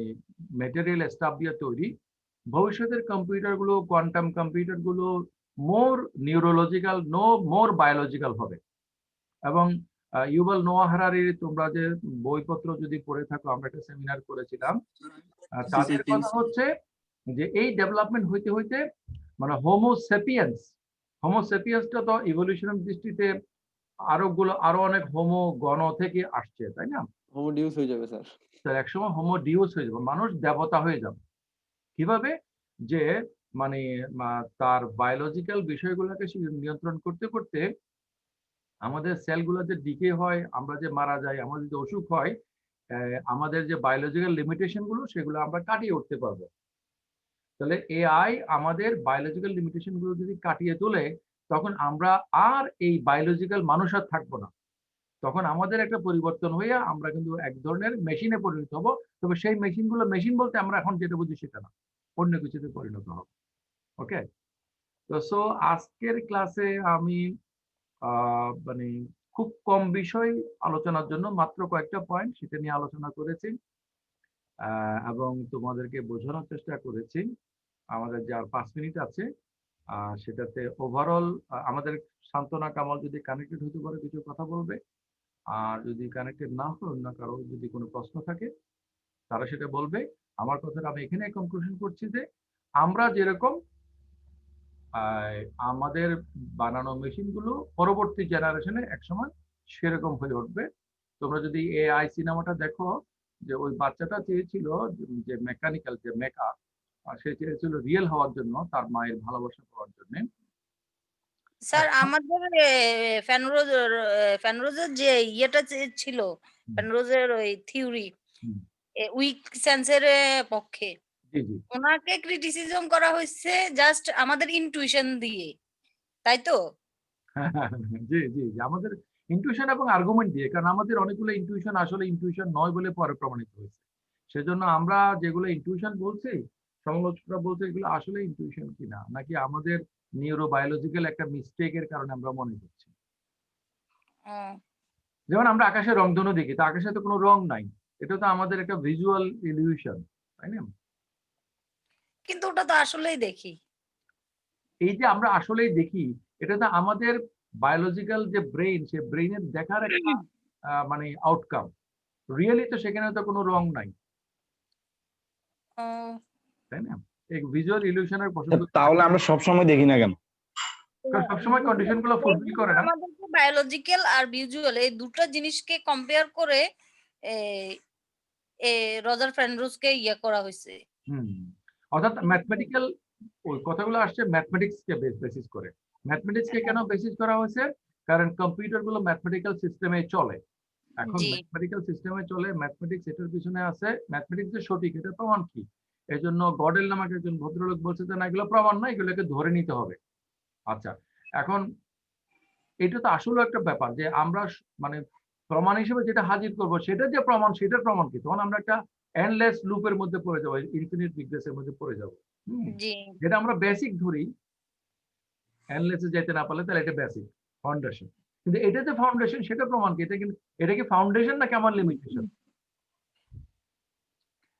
ম্যাটেরিয়াল স্টাফ দিয়ে তৈরি, ভবিষ্যতের কম্পিউটারগুলো, কোয়ান্টাম কম্পিউটারগুলো মোর নিউরোলজিক্যাল, মোর বায়োলজিক্যাল হবে। এবং ইউভাল নোয়া হারারির তোমরা যে বইপত্র যদি পড়ে থাকো, আমরা একটা সেমিনার করেছিলাম, তাদের কথা হচ্ছে যে এই ডেভেলপমেন্ট হইতে হইতে মানে হোমোসেপিয়েন্সটা তো ইভলিউশনের দৃষ্টিতে আরো অনেক হোমো গণ থেকে আসছে, তাই না? হোমোডিউস হয়ে যাবে স্যার। তার একসময় হোমোডিউস হয়ে যাবে, মানুষ দেবতা হয়ে যাবে। কিভাবে? যে মানে তার বায়োলজিক্যাল বিষয়গুলোকে নিয়ন্ত্রণ করতে করতে আমাদের সেলগুলো যে ডিকে হয়, আমরা যে মারা যাই, আমাদের যে অসুখ হয়, আমাদের যে বায়োলজিক্যাল লিমিটেশন গুলো, সেগুলো আমরা কাটিয়ে উঠতে পারবো। তাহলে এআই আমাদের বায়োলজিক্যাল লিমিটেশন গুলো যদি কাটিয়ে তোলে, তখন আমরা আর এই বায়োলজিক্যাল মানুষ আর থাকবো না। তখন আমাদের একটা পরিবর্তন হয়ে আমরা কিন্তু এক ধরনের মেশিনে পরিণত হবো। তবে সেই মেশিনগুলো, মেশিন বলতে আমরা এখন যেটা বুঝি সেটা না, অন্য কিছুতে পরিণত হবো। ওকে, তো সো আজকের ক্লাসে আমি মানে খুব কম বিষয় আলোচনার জন্য মাত্র কয়েকটা পয়েন্ট সেটা নিয়ে আলোচনা করেছি, এবং তোমাদেরকে বোঝানোর চেষ্টা করেছি। আমাদের যে আর 5 মিনিট আছে, সেটাতে ওভারঅল আমাদের সান্তনা কামাল যদি কানেক্টেড হতে পারে কিছু কথা বলবে, আর যদি কানেক্টেড না হয়, অন্য কারো যদি কোনো প্রশ্ন থাকে তারা সেটা বলবে। আমার কথাটা আমি এখানে কনক্লুশন করছি যে আমরা যেরকম আমাদের বানানো মেশিনগুলো পরবর্তী জেনারেশনে একসময় সেরকম হয়ে উঠবে। তোমরা যদি এআই সিনেমাটা দেখো, যে ওই বাচ্চাটা চেয়েছিল যে মেকানিক্যাল, যে মেকা, সে চেয়েছিল রিয়েল হওয়ার জন্য, তার মায়ের ভালোবাসা পাওয়ার জন্য। স্যার আমাদের ফ্যানরোজের যে ইয়েটা ছিল, ফ্যানরোজের ওই থিওরি উইক সেন্সের পক্ষে, ওনাকে ক্রিটিসিজম করা হয়েছে জাস্ট আমাদের ইনটুইশন দিয়ে, তাই তো? জি জি, আমাদের ইনটুইশন এবং আর্গুমেন্ট দিয়ে, কারণ আমাদের অনেকগুলো ইনটুইশন আসলে ইনটুইশন নয় বলে পরে প্রমাণিত হয়েছে। সেজন্য আমরা যেগুলো ইনটুইশন বলছি, সমালোচকরা বলছে এগুলো আসলে ইনটিউশন কিনা, নাকি আমাদের নিউরোবায়োলজিক্যাল একটা মিস্টেকের কারণে আমরা মনে করছি। যেমন আমরা আকাশে রংধনু দেখি, তো আকাশে তো কোনো রং নাই, এটা তো আমাদের একটা ভিজুয়াল ইলিউশন, তাই না? কিন্তু ওটা তো আসলেই দেখি। এই যে আমরা আসলেই দেখি, এটা তো আমাদের বায়োলজিক্যাল যে ব্রেইন, সে ব্রেইনের দেখার একটা মানে আউটকাম। রিয়েলি তো সেখানে তো কোনো রং নাই, তাই না? এই ভিজুয়াল ইলিউশনের পছন্দ। তাহলে আমরা সবসময় দেখি না কেন? কারণ সবসময় কন্ডিশন গুলো ফুলফিল করে না। আমাদেরকে বায়োলজিক্যাল আর ভিজুয়াল এই দুটো জিনিসকে কম্পেয়ার করে রজার ফ্যানরোজকে ইয়ে করা হয়েছে। অর্থাৎ ম্যাথমেটিক্যাল ওই কথাগুলো আসছে ম্যাথমেটিক্স কে বেসিস করে। ম্যাথমেটিক্স কে কেন বেসিস করা হয়েছে? কারণ কম্পিউটার গুলো ম্যাথমেটিক্যাল সিস্টেমে চলে। এখন ম্যাথমেটিক্যাল সিস্টেমে চলে, ম্যাথমেটিক্স এটার পিছনে আছে। ম্যাথমেটিক্স যে সঠিক এটা প্রমাণ কি? এই জন্য গডেল নামক একজন ভদ্রলোক বলছে যে না, এগুলো প্রমাণ না, এগুলোকে ধরে নিতে হবে। আচ্ছা, এখন এটা তো আসলে একটা ব্যাপার যে আমরা মানে প্রমাণ হিসেবে যেটা হাজির করব সেটা যে প্রমাণ, সেটার প্রমাণ কি? তখন আমরা একটা এন্ডলেস লুপের মধ্যে পড়ে যাবো, ইনফিনিট বিগনেসের মধ্যে পড়ে যাবো। যেটা আমরা বেসিক ধরি, এন্ডলেসে যেতে না পারলে তাহলে এটা বেসিক ফাউন্ডেশন। কিন্তু এটা যে ফাউন্ডেশন সেটা প্রমাণ কি? এটা কিন্তু, এটা কি ফাউন্ডেশন নাকি আমার লিমিটেশন?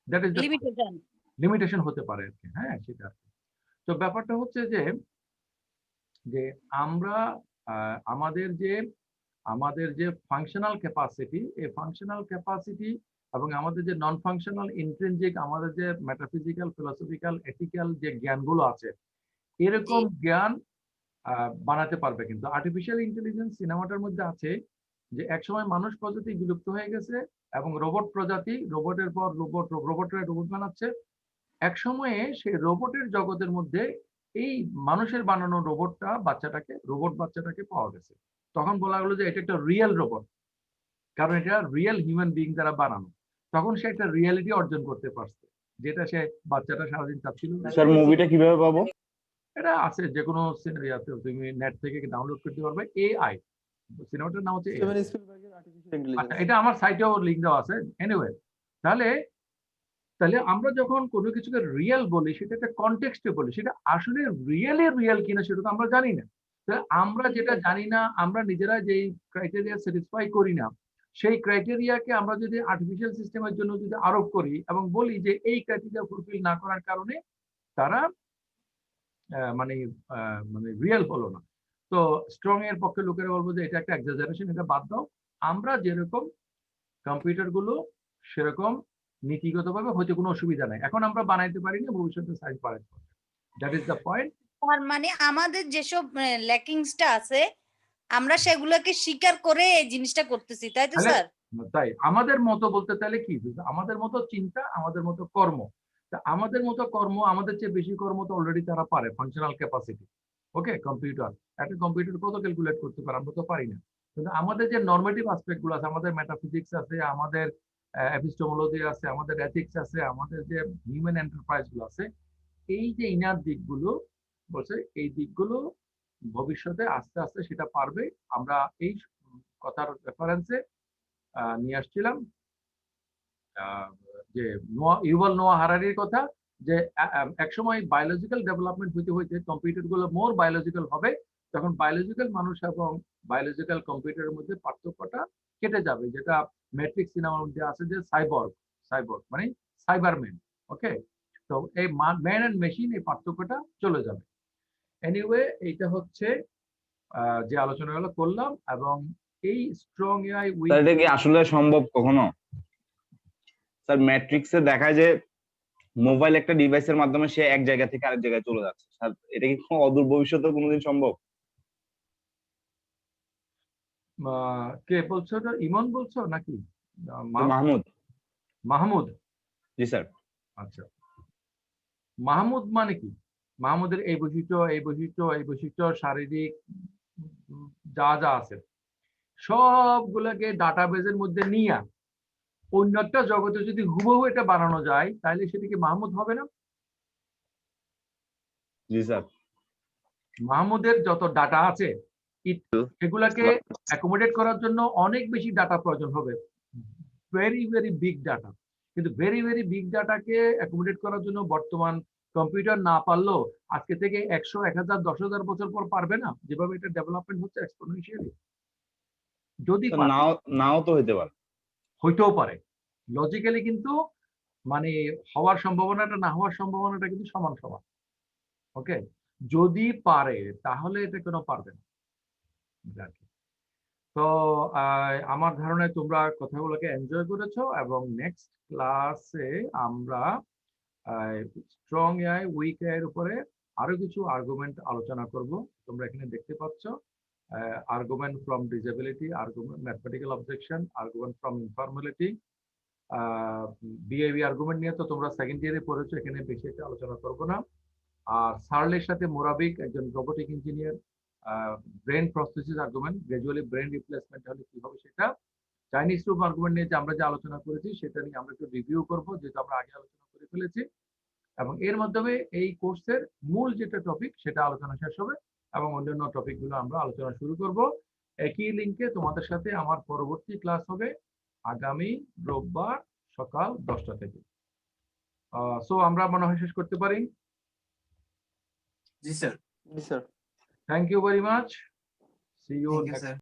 দ্যাট ইজ লিমিটেশন হতে পারে আর কি। হ্যাঁ, সেটা। তো ব্যাপারটা হচ্ছে যে আমরা আমাদের যে ফাংশনাল ক্যাপাসিটি, এই ফাংশনাল ক্যাপাসিটি এবং আমাদের যে নন ফাংশনাল ইন্ট্রিনজিক, আমাদের যে মেটাফিজিক্যাল, ফিলোসফিক্যাল, এথিক্যাল যে জ্ঞানগুলো আছে, এরকম জ্ঞান বানাতে পারবে। কিন্তু আর্টিফিশিয়াল ইন্টেলিজেন্স সিনেমাটার মধ্যে আছে যে একসময় মানুষ প্রজাতি বিলুপ্ত হয়ে গেছে এবং রোবট প্রজাতি, রোবটের পর রোবটরা রোবট বানাচ্ছে। এক সময়ে সেই রোবটের জগতের মধ্যে এই মানুষের বানানো রোবট বাচ্চাটাকে পাওয়া গেছে। তখন বলা হলো যে এটা একটা রিয়েল রোবট, কারণ এটা রিয়েল হিউম্যান বিইং দ্বারা বানানো। তখন সে একটা রিয়েলিটি অর্জন করতে পারছে, যেটা সে বাচ্চাটা সারাদিন চাচ্ছিল। স্যার, মুভিটা কিভাবে পাবো? এটা আছে যে কোনো সিনেরিয়াতে, তুমি নেট থেকে ডাউনলোড করতে পারবে। এআই, সিনেমাটার নাম হচ্ছে আচ্ছা, এটা আমার সাইটেও লিংক দেওয়া আছে। এনিওয়ে, তাহলে আমরা যখন কোনো কিছুকে রিয়েল বলি, সেটা একটা কনটেক্সটে বলি, সেটা আসলে রিয়েল কিনা সেটা তো আমরা জানি না। আমরা যেটা জানি না, আমরা নিজেরা যেই ক্রাইটেরিয়া স্যাটিসফাই করি না, সেই ক্রাইটেরিয়াকে আমরা যদি আর্টিফিশিয়াল সিস্টেমের জন্য যদি আরোপ করি এবং বলি যে এই ক্রাইটেরিয়া ফুলফিল না করার কারণে তারা মানে রিয়েল হলো না, তো স্ট্রং এর পক্ষে লোকেরা বলবো যে এটা একটা এক্সাজারেশন, এটা বাদ দাও। আমরা যেরকম কম্পিউটার গুলো সেরকম নীতিগতভাবে হয়তো কোনো অসুবিধা নাই, এখন আমরা বানাইতে পারি না, ভবিষ্যতে সাইজ বাড়াইতে পারি। That is the point. তার মানে আমাদের যেসব ল্যাকিংসটা আছে আমরা সেগুলোকে স্বীকার করে এই জিনিসটা করতেছি, তাই তো স্যার? তাই আমাদের মতো বলতে তাহলে কি, আমাদের মতো চিন্তা, আমাদের মতো কর্ম। আমাদের মতো কর্ম, আমাদের চেয়ে বেশি কর্ম তো অলরেডি তারা পারে, ফাংশনাল ক্যাপাসিটি। ওকে, কম্পিউটার, একটা কম্পিউটার কত ক্যালকুলেট করতে পারে, আমরা তো পারি না। কিন্তু আমাদের যে নরমেটিভ অ্যাসপেক্ট গুলো আছে, আমাদের মেটাফিজিক্স আছে, আমাদের এপিস্টেমোলজি আছে, আমাদের এথিক্স আছে, আমাদের যে হিউম্যান এন্টারপ্রাইজ গুলো আছে, এই যে ইনার দিকগুলো বলছে, এই দিকগুলো ভবিষ্যতে আস্তে আস্তে সেটা পারবে। আমরা এই কথার রেফারেন্সে নিয়ে আসছিলাম যে ইউভাল নোয়া হারারির কথা, যে একসময় বায়োলজিক্যাল ডেভেলপমেন্ট হইতে কম্পিউটার গুলো মোর বায়োলজিক্যাল হবে, তখন বায়োলজিক্যাল মানুষ এবং বায়োলজিক্যাল কম্পিউটারের মধ্যে পার্থক্যটা কেটে যাবে, যেটা ম্যাট্রিক্স সিনেমার মধ্যে আছে যে সাইবর্গ মানে সাইবারম্যান। ওকে, তো এই ম্যান এন্ড মেশিন, এই পার্থক্যটা চলে যাবে। এনিওয়ে, এইটা হচ্ছে যে আলোচনাগুলো করলাম। এবং এই স্ট্রং এআই এটা কি আসলে সম্ভব কখনো? স্যার, ম্যাট্রিক্সে দেখায় যে মোবাইল একটা ডিভাইসের মাধ্যমে সে এক জায়গা থেকে আরেক জায়গায় চলে যাচ্ছে। স্যার, এটা কি অদূর ভবিষ্যতে কোনোদিন সম্ভব? কে বলছো? ইমন বলছো নাকি মাহমুদ? জি স্যার। আচ্ছা, মাহমুদ মানে কি? মাহমুদের এই বৈশিষ্ট্য শারীরিক যা আছে সবগুলোকে ডাটাবেজের মধ্যে নিয়ে অন্য একটা জগতে যদি হুবহু এটা বানানো যায়, তাহলে সেটা কি মাহমুদ হবে না? জি স্যার। মাহমুদের যত ডাটা আছে এগুলাকে অ্যাকোমোডেট করার জন্য অনেক বেশি ডাটা প্রয়োজন হবে, ভেরি বিগ ডাটা। কিন্তু ভেরি বিগ ডাটাকে অ্যাকোমোডেট করার জন্য বর্তমান কম্পিউটার না পারলেও আজকে থেকে 100, 1000, 10,000 বছর পর পারবে না, যেভাবে এটা ডেভেলপমেন্ট হচ্ছে এক্সপোনেনশিয়ালি। যদি স্যার পারে, নাও তো হইতে পারে। হইতেও পারে লজিক্যালি, কিন্তু মানে হওয়ার সম্ভাবনাটা না হওয়ার সম্ভাবনাটা কিন্তু সমান সমান। ওকে, যদি পারে তাহলে এটা কেন পারবে না আর কি। তো আমার ধারণায় তোমরা কথাগুলোকে এনজয় করেছো, এবং নেক্সট ক্লাসে আমরা স্ট্রং এআই, উইক এআই এর উপরে আরো কিছু আর্গুমেন্ট আলোচনা করব। তোমরা এখানে দেখতে পাচ্ছ argument from disability, argument mathematical objection, argument from informality, behaviour argument নিয়ে তো তোমরা সেকেন্ড ইয়ারে পড়েছো, এখানে বেশি একটা আলোচনা করব না। আর সার্লের সাথে মোরাবিক, একজন robotic engineer, brain processes argument, gradually brain replacement হলে কি হবে সেটা, চাইনিজ রুম আর্গুমেন্ট নিয়ে যে আমরা যে আলোচনা করেছি সেটা নিয়ে আমরা একটু রিভিউ করব, যেটা আমরা আগে আলোচনা করে ফেলেছি। এবং এর মাধ্যমে এই কোর্সের মূল যেটা টপিক সেটা আলোচনা শেষ হবে, এবং অন্যান্য টপিকগুলো আমরা আলোচনা শুরু করব। একই লিঙ্কে তোমাদের সাথে আমার পরবর্তী ক্লাস হবে আগামী রোববার সকাল 10টা থেকে। সো আমরা মনে হয় শেষ করতে পারি। জি স্যার। জি sir. Thank you very much. See you thank you next sir.